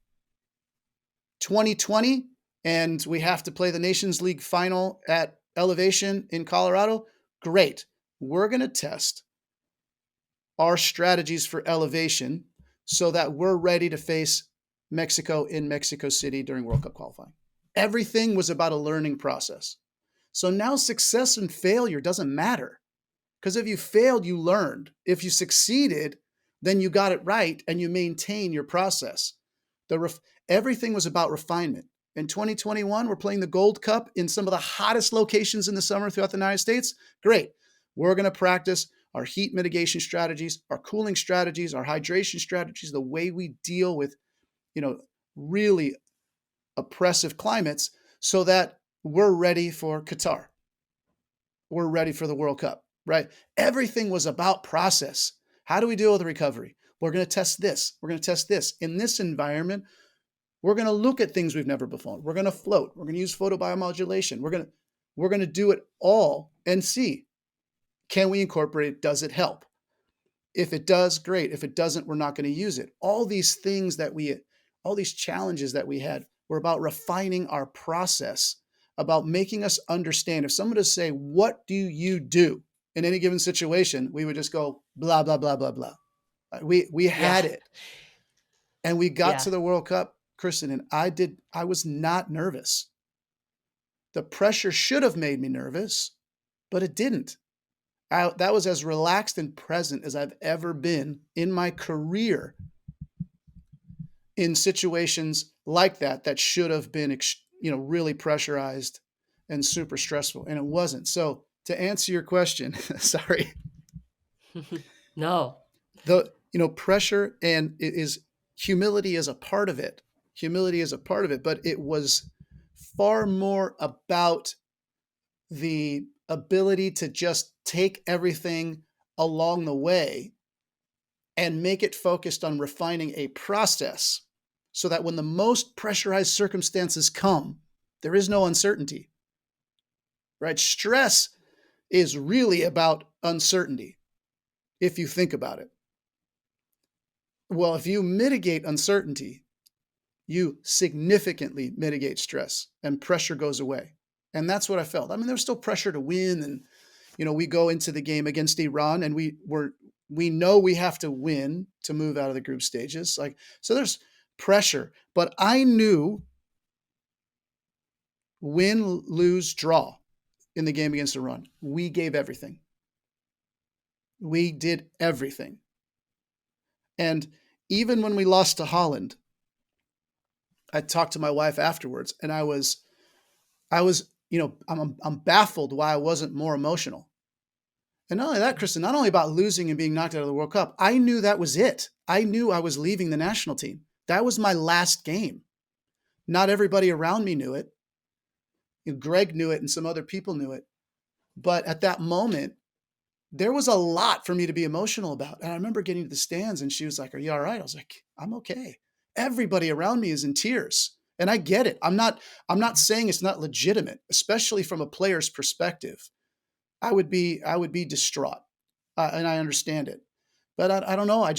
2020 and we have to play the Nations League final at Elevation in Colorado. Great. We're going to test our strategies for Elevation so that we're ready to face Mexico in Mexico City during World Cup qualifying. Everything was about a learning process. So now success and failure doesn't matter, because if you failed, you learned. If you succeeded, then you got it right and you maintain your process. Everything was about refinement. In 2021, we're playing the Gold Cup in some of the hottest locations in the summer throughout the United States. Great. We're going to practice our heat mitigation strategies, our cooling strategies, our hydration strategies, the way we deal with, really oppressive climates, so that we're ready for Qatar. We're ready for the World Cup, right? Everything was about process. How do we deal with the recovery? We're going to test this. We're going to test this. In this environment, we're going to look at things we've never before. We're going to float. We're going to use photobiomodulation. We're going to do it all and see, can we incorporate it? Does it help? If it does, great. If it doesn't, we're not going to use it. All these challenges that we had were about refining our process, about making us understand. If someone would say, what do you do in any given situation? We would just go, blah, blah, blah, blah, blah. We had it. And we got to the World Cup, Kristen, and I was not nervous. The pressure should have made me nervous, but it didn't. That was as relaxed and present as I've ever been in my career in situations like that should have been, really pressurized and super stressful, and it wasn't. So to answer your question, sorry. No. Pressure and humility is a part of it. Humility is a part of it, but it was far more about the ability to just take everything along the way and make it focused on refining a process so that when the most pressurized circumstances come, there is no uncertainty, right? Stress is really about uncertainty, if you think about it. Well, if you mitigate uncertainty, you significantly mitigate stress and pressure goes away. And that's what I felt. I mean, there was still pressure to win. And, we go into the game against Iran and we know we have to win to move out of the group stages. So there's pressure, but I knew win, lose, draw in the game against Iran, we gave everything. We did everything. And even when we lost to Holland, I talked to my wife afterwards and I was, I'm baffled why I wasn't more emotional. And not only that, Kristen, not only about losing and being knocked out of the World Cup, I knew that was it. I knew I was leaving the national team. That was my last game. Not everybody around me knew it. Greg knew it and some other people knew it. But at that moment, there was a lot for me to be emotional about. And I remember getting to the stands and she was like, "Are you all right?" I was like, "I'm okay." Everybody around me is in tears. And I get it. I'm not saying it's not legitimate, especially from a player's perspective. I would be distraught, and I understand it. But I don't know. I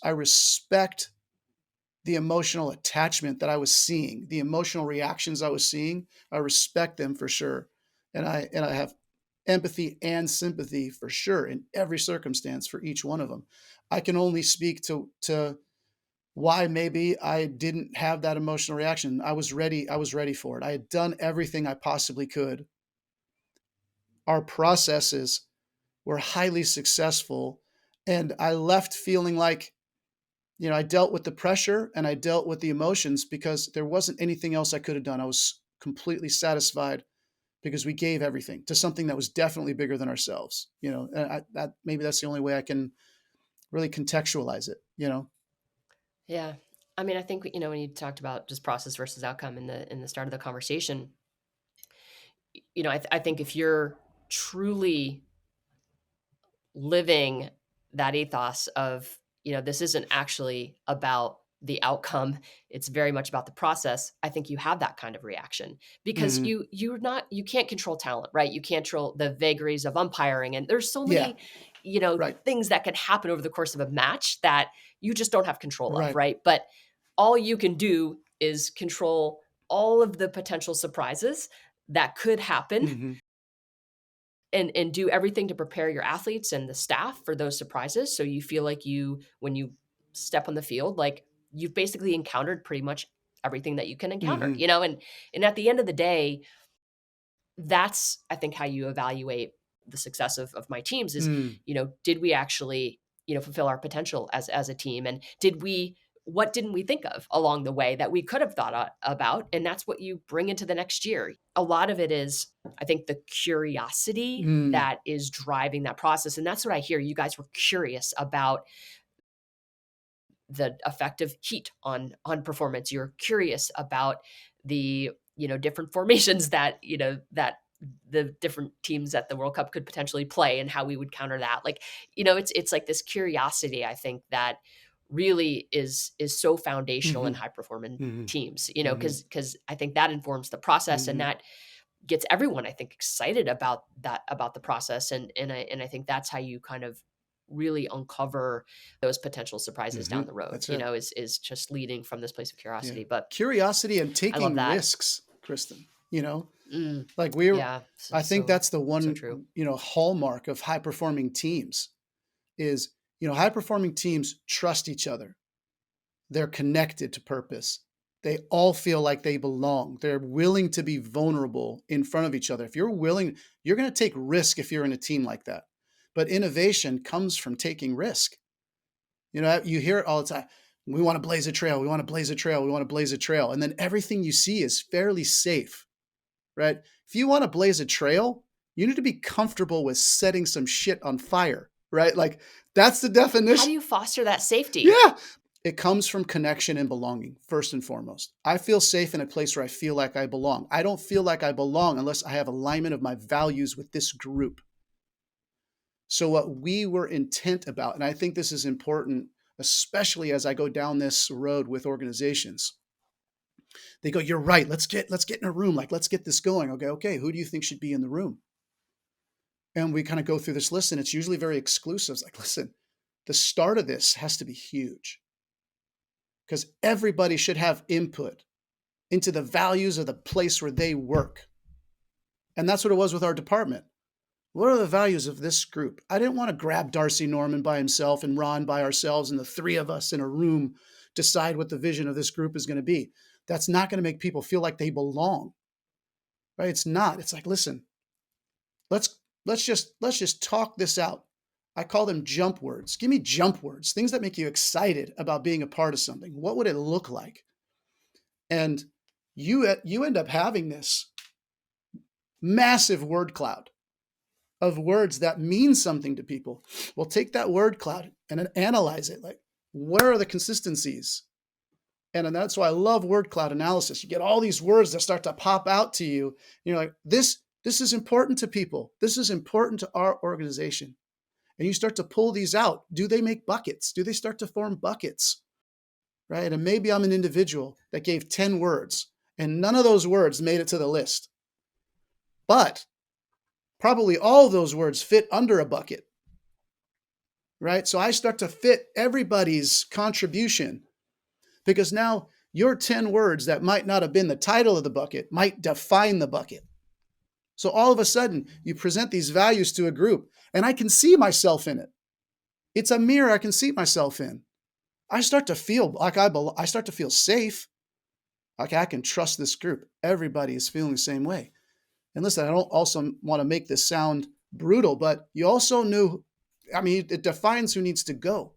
respect the emotional attachment that I was seeing, the emotional reactions I was seeing. I respect them for sure, and I have empathy and sympathy for sure in every circumstance for each one of them. I can only speak to why maybe I didn't have that emotional reaction. I was ready for it. I had done everything I possibly could. Our processes were highly successful, and I left feeling like, I dealt with the pressure and I dealt with the emotions because there wasn't anything else I could have done. I was completely satisfied because we gave everything to something that was definitely bigger than ourselves. And maybe that's the only way I can really contextualize it. Yeah. I mean, I think, when you talked about just process versus outcome in the start of the conversation, I think if you're truly living that ethos of, this isn't actually about the outcome, it's very much about the process, I think you have that kind of reaction because Mhm. you can't control talent, right? You can't control the vagaries of umpiring. And there's so Yeah. many, Right. things that can happen over the course of a match that you just don't have control of, Right. right? But all you can do is control all of the potential surprises that could happen Mhm. and do everything to prepare your athletes and the staff for those surprises. So you feel like when you step on the field, like you've basically encountered pretty much everything that you can encounter, Mhm. and at the end of the day, that's, I think, how you evaluate the success of my teams is, Mm. did we actually, fulfill our potential as a team? And what didn't we think of along the way that we could have thought about? And that's what you bring into the next year. A lot of it is, I think, the curiosity Mm. that is driving that process. And that's what I hear. You guys were curious about the effect of heat on performance. You're curious about the, different formations that the different teams at the World Cup could potentially play and how we would counter that. Like, it's like this curiosity, I think, that really is so foundational in Mhm. high performing Mhm. teams, Mhm. because I think that informs the process and Mhm. that gets everyone, I think, excited about the process. And I think that's how you kind of really uncover those potential surprises down Mhm. the road, That's it. is just leading from this place of Yeah. curiosity. But Curiosity and I love taking that. risks, Kristen, Mm, like yeah. So, I think so, that's the so one, true. hallmark of high performing teams is, high performing teams trust each other. They're connected to purpose. They all feel like they belong. They're willing to be vulnerable in front of each other. If you're willing, you're going to take risk if you're in a team like that. But innovation comes from taking risk. You hear it all the time. We want to blaze a trail. We want to blaze a trail. We want to blaze a trail. And then everything you see is fairly safe, right? If you want to blaze a trail, you need to be comfortable with setting some shit on fire, right? Like that's the How do definition. you foster that safety? Yeah. It comes from connection and belonging, first and foremost. I feel safe in a place where I feel like I belong. I don't feel like I belong unless I have alignment of my values with this group. So, what we were intent about, and I think this is important, especially as I go down this road with organizations, they go, "You're right. Let's get in a room. Like, let's get this going." Okay. Who do you think should be in the room? And we kind of go through this list, and it's usually very exclusive. It's like, listen, the start of this has to be huge, because everybody should have input into the values of the place where they work. And that's what it was with our department. What are the values of this group? I didn't want to grab Darcy Norman by himself and Ron by ourselves and the three of us in a room decide what the vision of this group is going to be. That's not going to make people feel like they belong, right? It's not. It's like, listen, let's just talk this out. I call them jump words. Give me jump words, things that make you excited about being a part of something. What would it look like? And you end up having this massive word cloud of words that mean something to people. Well, take that word cloud and then analyze it. Like, where are the consistencies? And that's why I love word cloud analysis. You get all these words that start to pop out to you. You're like, this is important to people. This is important to our organization. And you start to pull these out. Do they make buckets? Do they start to form buckets? Right? And maybe I'm an individual that gave 10 words and none of those words made it to the list. But probably all of those words fit under a bucket, right? So I start to fit everybody's contribution, because now your 10 words that might not have been the title of the bucket might define the bucket. So all of a sudden you present these values to a group and I can see myself in it. It's a mirror I can see myself in. I start to feel like I start to feel safe. Like I can trust this group. Everybody is feeling the same way. And listen, I don't also want to make this sound brutal, but you also knew, I mean, it defines who needs to go.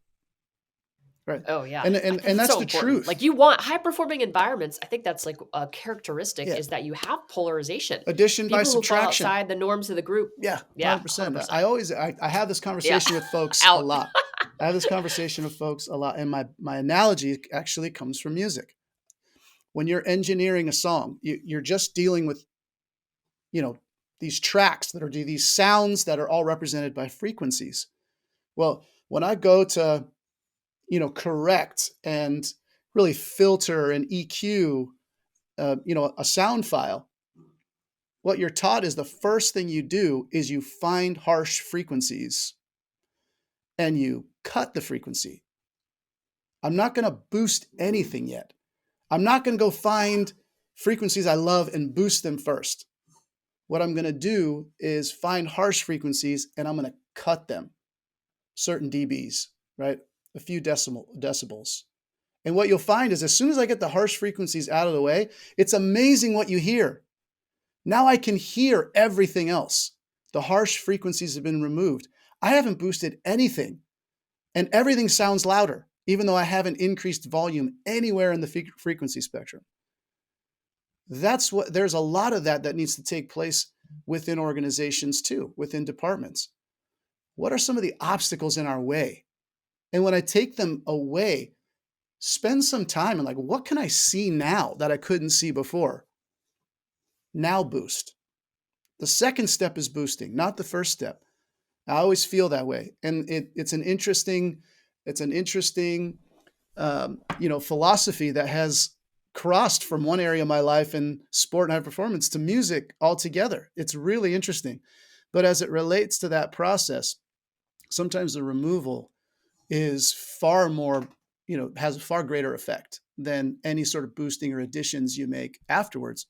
Right. Oh yeah. And that's so the important. truth. Like, you want high performing environments. I think that's like a characteristic Yeah. is that you have polarization. Addition by People who fall subtraction. outside the norms of the group. Yeah. Yeah. 100%. 100%. I have this conversation with folks Out. a lot. I have this conversation with folks a lot. And my analogy actually comes from music. When you're engineering a song, you're just dealing with, these tracks that are these sounds that are all represented by frequencies. Well, when I go to, correct and really filter and EQ, a sound file, what you're taught is the first thing you do is you find harsh frequencies and you cut the frequency. I'm not going to boost anything yet. I'm not going to go find frequencies I love and boost them first. What I'm going to do is find harsh frequencies and I'm going to cut them, certain dBs, right? A few decibels. And what you'll find is as soon as I get the harsh frequencies out of the way, it's amazing what you hear. Now I can hear everything else. The harsh frequencies have been removed. I haven't boosted anything, and everything sounds louder, even though I haven't increased volume anywhere in the frequency spectrum. There's a lot of that needs to take place within organizations too, within departments. What are some of the obstacles in our way? And when I take them away, spend some time and what can I see now that I couldn't see before? Now boost. The second step is boosting, not the first step. I always feel that way. And it's an interesting philosophy that has crossed from one area of my life in sport and high performance to music altogether. It's really interesting. But as it relates to that process, sometimes the removal is far more, has a far greater effect than any sort of boosting or additions you make afterwards.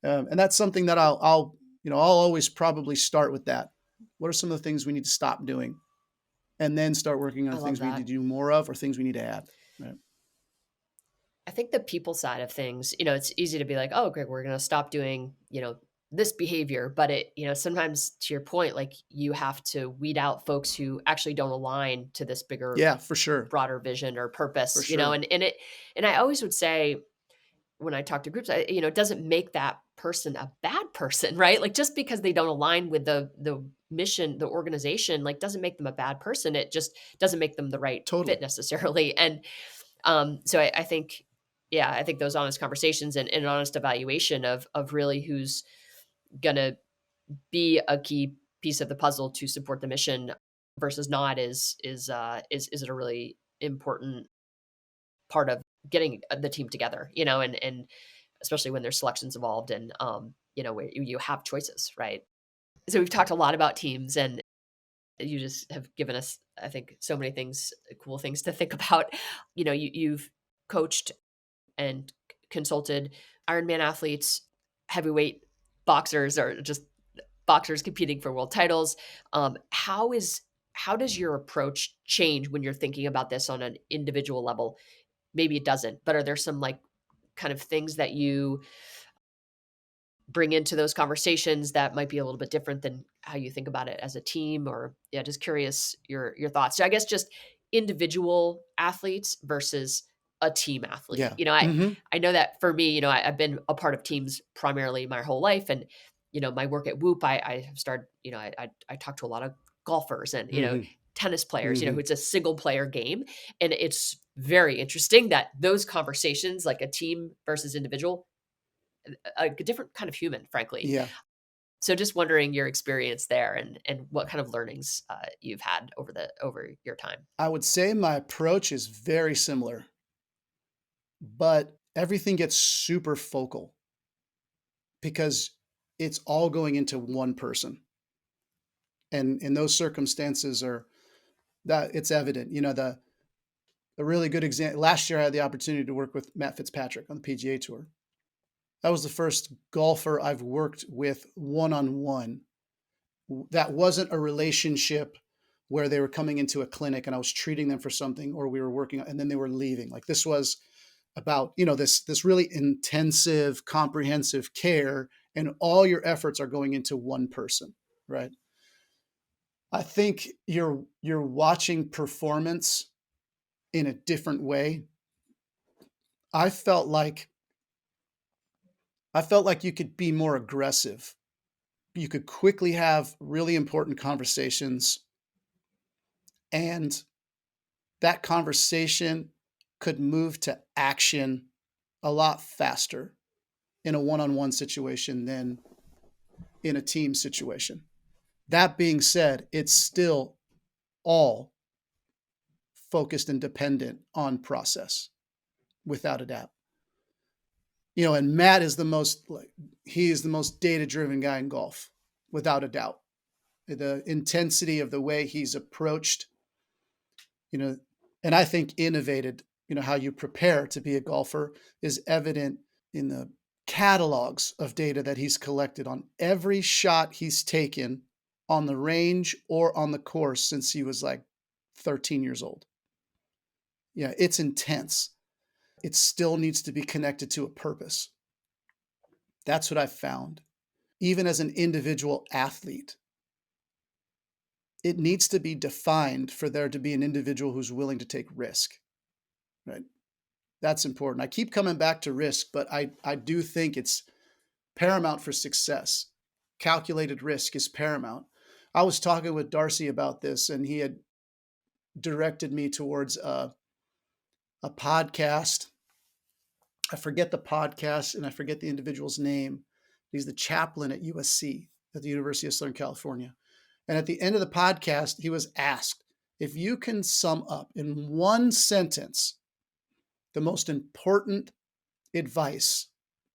And that's something that I'll always probably start with that. What are some of the things we need to stop doing? And then start working on things we need to do more of or things we need to add. Right. I think the people side of things, it's easy to be like, oh, great, we're going to stop doing, this behavior. But sometimes to your point, like you have to weed out folks who actually don't align to this bigger, for sure, broader vision or purpose, for sure. And I always would say when I talk to groups, it doesn't make that person a bad person, right? Like just because they don't align with the mission, the organization, doesn't make them a bad person. It just doesn't make them the right fit necessarily. And so I think, I think those honest conversations and an honest evaluation of really who's gonna be a key piece of the puzzle to support the mission versus not is a really important part of getting the team together, and especially when there's selections involved and where you have choices, right? So we've talked a lot about teams and You just have given us, I think, so many things, cool things to think about. You've coached and consulted Ironman athletes, heavyweight boxers, or just boxers competing for world titles. How does your approach change when you're thinking about this on an individual level? Maybe it doesn't, but are there some like kind of things that you bring into those conversations that might be a little bit different than how you think about it as a team? Or yeah, just curious your thoughts. So I guess just individual athletes versus a team athlete. Yeah. I Hmm. I know that for me, I've been a part of teams primarily my whole life, and my work at Whoop, I have started. I talk to a lot of golfers and Hmm. tennis players. Hmm. It's a single player game, and it's very interesting that those conversations, like a team versus individual, a different kind of human, frankly. Yeah. So just wondering your experience there and what kind of learnings you've had over your time. I would say my approach is very similar, but everything gets super focal because it's all going into one person. And in those circumstances are that it's evident. The really good example last year I had the opportunity to work with Matt Fitzpatrick on the PGA Tour. That was the first golfer I've worked with one-on-one. That wasn't a relationship where they were coming into a clinic and I was treating them for something or we were working and then they were leaving. Like this was about, this really intensive, comprehensive care and all your efforts are going into one person, right? I think you're watching performance in a different way. I felt like you could be more aggressive. You could quickly have really important conversations and that conversation could move to action a lot faster in a one-on-one situation than in a team situation. That being said, it's still all focused and dependent on process, without a doubt. And Matt is he is the most data-driven guy in golf, without a doubt. The intensity of the way he's approached, and I think innovated, how you prepare to be a golfer is evident in the catalogs of data that he's collected on every shot he's taken on the range or on the course since he was like 13 years old. Yeah, it's intense. It still needs to be connected to a purpose. That's what I've found. Even as an individual athlete, it needs to be defined for there to be an individual who's willing to take risk, right? That's important. I keep coming back to risk, but I do think it's paramount for success. Calculated risk is paramount. I was talking with Darcy about this, and he had directed me towards a podcast. I forget the podcast, and I forget the individual's name. He's the chaplain at USC, at the University of Southern California. And at the end of the podcast, he was asked, if you can sum up in one sentence the most important advice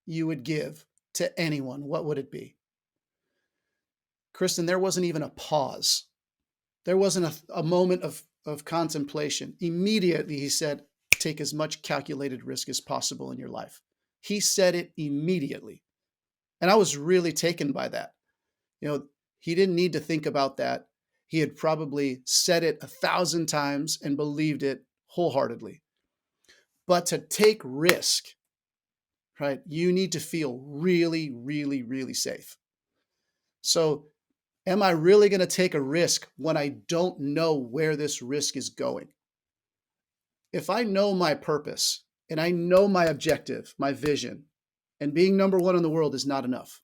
you would give to anyone, what would it be? Kristen, there wasn't even a pause. There wasn't a moment of contemplation. Immediately, he said, take as much calculated risk as possible in your life. He said it immediately. And I was really taken by that. He didn't need to think about that. He had probably said it 1,000 times and believed it wholeheartedly. But to take risk, right, you need to feel really, really, really safe. So am I really going to take a risk when I don't know where this risk is going? If I know my purpose and I know my objective, my vision, and being number one in the world is not enough,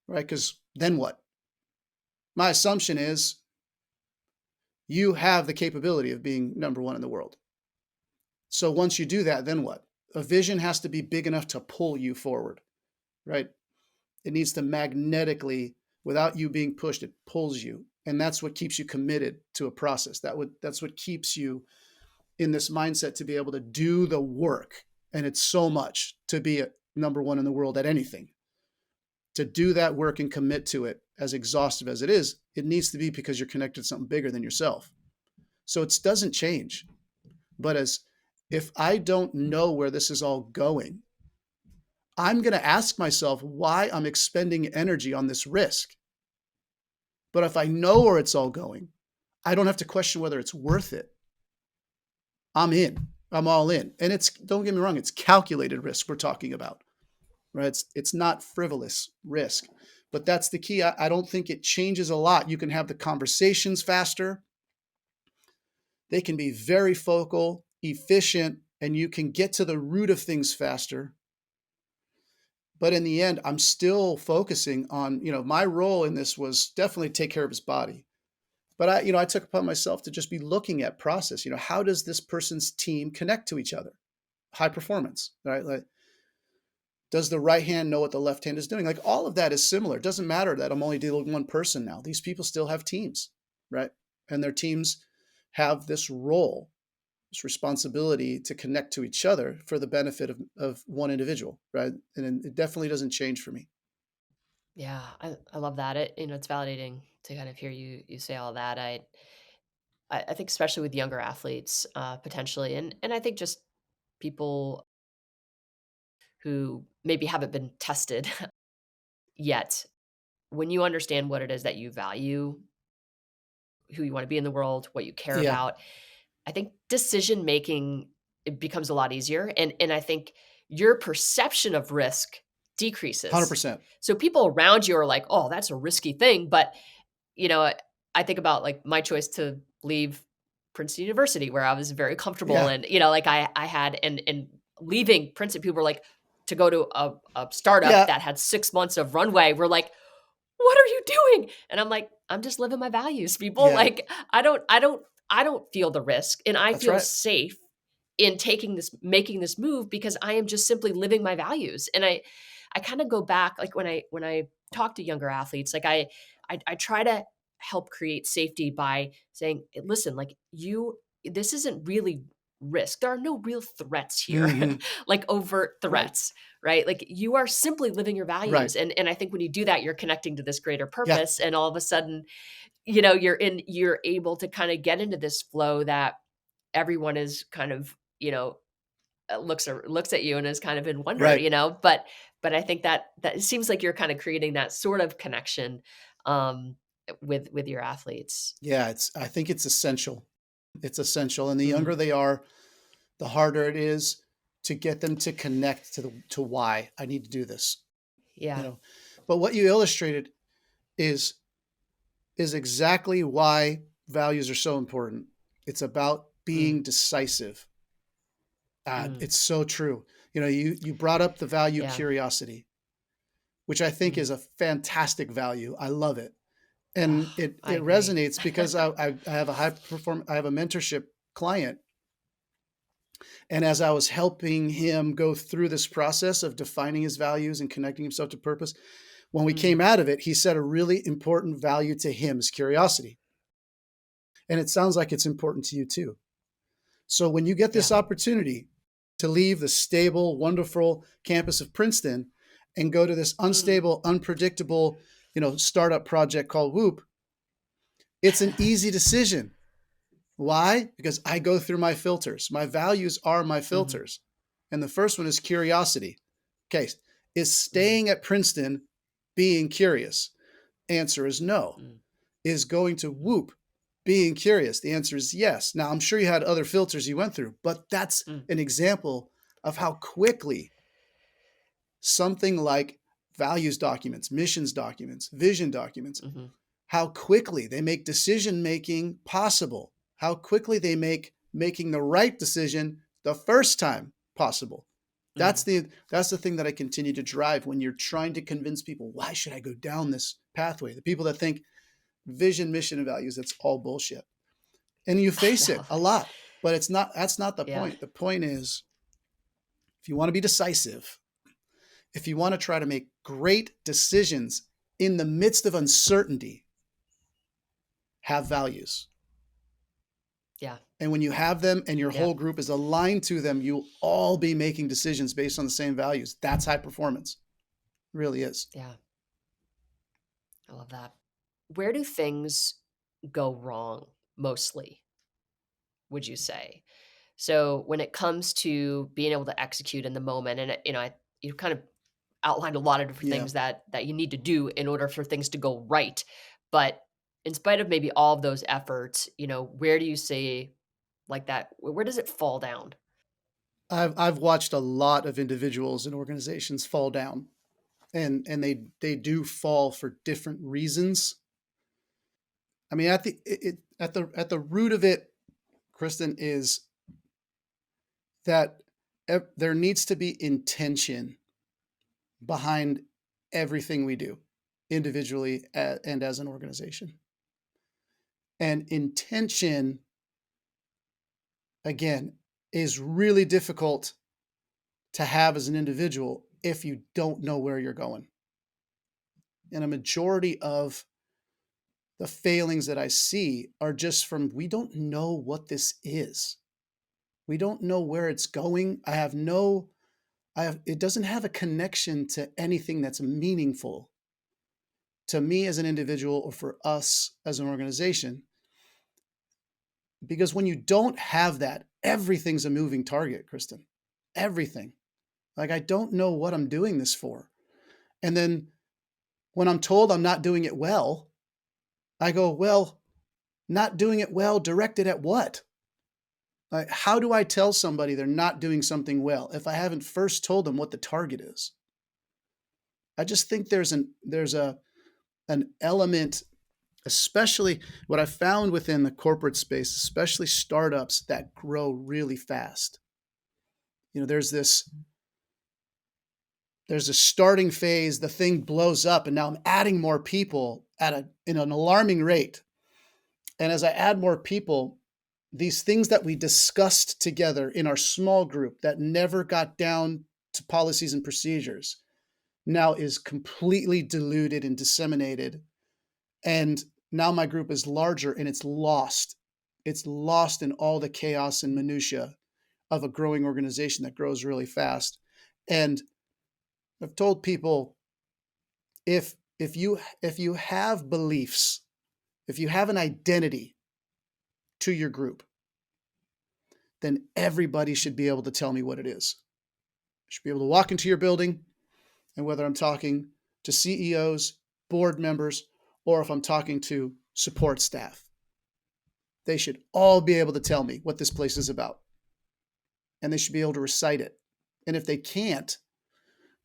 right? Because then what? My assumption is you have the capability of being number one in the world. So once you do that, then what? A vision has to be big enough to pull you forward, right? It needs to magnetically, without you being pushed, it pulls you. And that's what keeps you committed to a process. That's what keeps you in this mindset to be able to do the work. And it's so much to be number one in the world at anything. To do that work and commit to it as exhaustive as it is, it needs to be because you're connected to something bigger than yourself. So it doesn't change. But if I don't know where this is all going, I'm going to ask myself why I'm expending energy on this risk. But if I know where it's all going, I don't have to question whether it's worth it. I'm in. I'm all in. And don't get me wrong, it's calculated risk we're talking about, right? It's not frivolous risk. But that's the key. I don't think it changes a lot. You can have the conversations faster. They can be very focal, efficient, and you can get to the root of things faster. But in the end, I'm still focusing on, my role in this was definitely take care of his body. But I took upon myself to just be looking at process. How does this person's team connect to each other? High performance, right? Like, does the right hand know what the left hand is doing? Like, all of that is similar. It doesn't matter that I'm only dealing with one person now. These people still have teams, right? And their teams have this role, this responsibility to connect to each other for the benefit of one individual, right? And it definitely doesn't change for me. Yeah, I love that. It's validating to kind of hear you say all that. I think especially with younger athletes, potentially, and I think just people who maybe haven't been tested yet. When you understand what it is that you value, who you want to be in the world, what you care Yeah, about, I think decision making, it becomes a lot easier, and I think your perception of risk decreases. 100%. So people around you are like, "Oh, that's a risky thing," but you know, I think about like my choice to leave Princeton University, where I was very comfortable, Yeah, and like I had, and leaving Princeton, people were like, to go to a startup yeah, that had 6 months of runway. We're like, what are you doing? And I'm like, I'm just living my values, people. yeah, Like, I don't feel the risk, and I that's feel right. safe in making this move because I am just simply living my values. And I kind of go back, like when I talk to younger athletes, like I try to help create safety by saying, listen, like this isn't really risk. There are no real threats here, Mm-hmm. like overt Right, threats, right? Like you are simply living your right. values. And I think when you do that, you're connecting to this greater Yeah, purpose. And all of a sudden, you're able to kind of get into this flow that everyone is kind of, looks at you and is kind of in wonder, right. but I think that it seems like you're kind of creating that sort of connection, um, with your athletes. Yeah, I think it's essential. It's essential. And the Mm, younger they are, the harder it is to get them to connect to why I need to do this, you yeah. know. But what you illustrated is exactly why values are so important. It's about Mm, being decisive. mm, It's so true. You brought up the value yeah. curiosity, which I think Mm. is a fantastic value. I love it. And Oh, it I it agree. resonates because I have I have a mentorship client. And as I was helping him go through this process of defining his values and connecting himself to purpose, when we Mm, came out of it, he said a really important value to him is curiosity. And it sounds like it's important to you too. So when you get yeah. this opportunity to leave the stable, wonderful campus of Princeton and go to this Mm. unstable, unpredictable, startup project called Whoop, it's an easy decision. Why? Because I go through my filters. My values are my Mhm, filters. And the first one is curiosity. Okay, is mhm, staying at Princeton being curious? Answer is no. mm, Is going to mm, Whoop being curious? The answer is yes. Now, I'm sure you had other filters you went through, but that's mm, an example of how quickly something like values documents, missions documents, vision documents, mhm, how quickly they make decision making possible, how quickly they make making the right decision the first time possible. That's mm. the thing that I continue to drive when you're trying to convince people, why should I go down this pathway? The people that think vision, mission, and values, that's all bullshit. And you I face it know. a lot, but that's not the Yeah. point. The point is, if you want to be decisive, if you want to try to make great decisions in the midst of uncertainty, have values. Yeah. And when you have them and your Yeah. whole group is aligned to them, you'll all be making decisions based on the same values. That's high performance. It really is. Yeah. I love that. Where do things go wrong mostly, would you say? So when it comes to being able to execute in the moment, and you kind of outlined a lot of different Yeah. things that you need to do in order for things to go right. But in spite of maybe all of those efforts, where do you say like that? Where does it fall down? I've watched a lot of individuals and organizations fall down, and they do fall for different reasons. I mean, at the root of it, Kristen, is that there needs to be intention behind everything we do, individually and as an organization. And intention, again, is really difficult to have as an individual if you don't know where you're going. And a majority of the failings that I see are just from, we don't know what this is. We don't know where it's going. It doesn't have a connection to anything that's meaningful to me as an individual or for us as an organization. Because when you don't have that, everything's a moving target, Kristen. Everything. Like, I don't know what I'm doing this for. And then when I'm told I'm not doing it well, I go, well, not doing it well, directed at what? Like, how do I tell somebody they're not doing something well if I haven't first told them what the target is? I just think there's an element, especially what I found within the corporate space, especially startups that grow really fast. There's a starting phase, the thing blows up, and now I'm adding more people in an alarming rate. And as I add more people, these things that we discussed together in our small group that never got down to policies and procedures now is completely diluted and disseminated. And now my group is larger and it's lost. It's lost in all the chaos and minutia of a growing organization that grows really fast. And I've told people, if you have beliefs, if you have an identity to your group, then everybody should be able to tell me what it is. I should be able to walk into your building, and whether I'm talking to CEOs, board members, or if I'm talking to support staff, they should all be able to tell me what this place is about. And they should be able to recite it. And if they can't,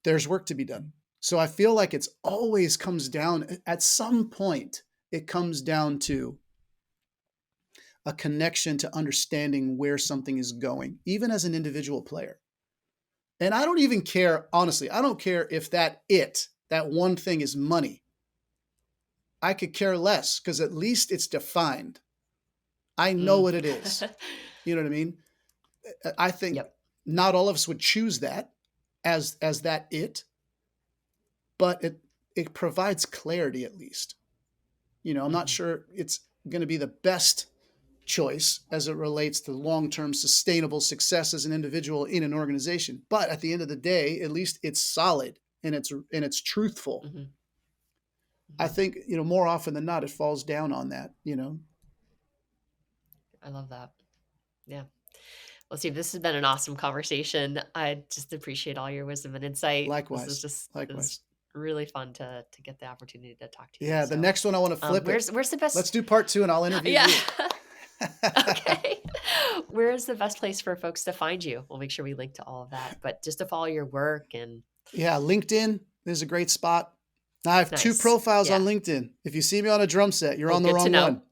there's work to be done. So I feel like it's always comes down, at some point, it comes down to a connection to understanding where something is going, even as an individual player. And I don't even care, honestly, I don't care if that one thing is money. I could care less because at least it's defined. I know what it is. You know what I mean? I think not all of us would choose that as that but it provides clarity at least. I'm not sure it's going to be the best choice as it relates to long-term sustainable success as an individual in an organization. But at the end of the day, at least it's solid and it's truthful. Mm-hmm. I think, more often than not, it falls down on that, I love that. Yeah. Well, Steve, this has been an awesome conversation. I just appreciate all your wisdom and insight. Likewise. This is just really fun to get the opportunity to talk to you. Yeah. The next one I want to flip it. Where's the best? Let's do part 2 and I'll interview you. Okay. Where is the best place for folks to find you? We'll make sure we link to all of that, but just to follow your work and. Yeah. LinkedIn is a great spot. I have 2 profiles on LinkedIn. If you see me on a drum set, you're on the wrong one.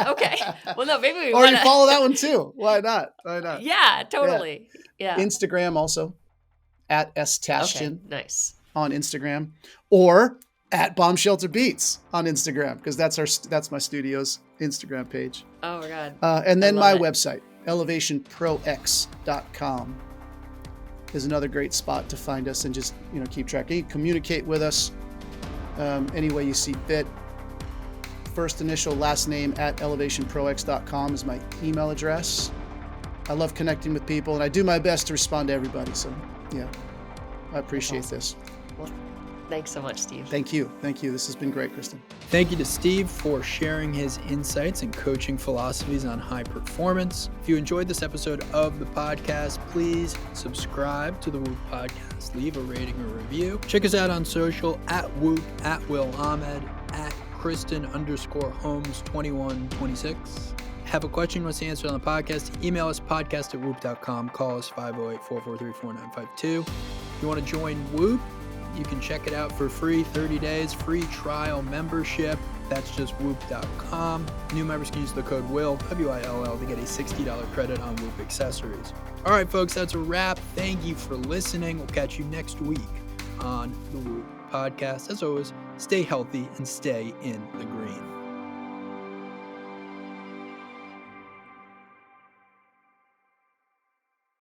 Okay. Well, no, maybe we or you follow that one too. Why not? Yeah, totally. Yeah. Instagram also at S Tashjian. Okay, nice. On Instagram, or at Bomb Shelter Beats on Instagram, because that's my studio's Instagram page. Oh my God. And then my website, elevationprox.com, is another great spot to find us and just keep track. You can communicate with us any way you see fit. First initial, last name at elevationprox.com is my email address. I love connecting with people, and I do my best to respond to everybody. So, yeah, I appreciate this. Well, Thanks so much, Steve. Thank you. This has been great, Kristen. Thank you to Steve for sharing his insights and coaching philosophies on high performance. If you enjoyed this episode of the podcast, please subscribe to the Whoop Podcast. Leave a rating or review. Check us out on social at Whoop, at Will Ahmed, at Kristen_Holmes 2126. Have a question you want to answer on the podcast? Email us podcast@whoop.com. Call us 508-443-4952. If you want to join Whoop, you can check it out for free, 30 days, free trial membership. That's just whoop.com. New members can use the code WILL, W-I-L-L, to get a $60 credit on Whoop accessories. All right, folks, that's a wrap. Thank you for listening. We'll catch you next week on the Whoop Podcast. As always, stay healthy and stay in the green.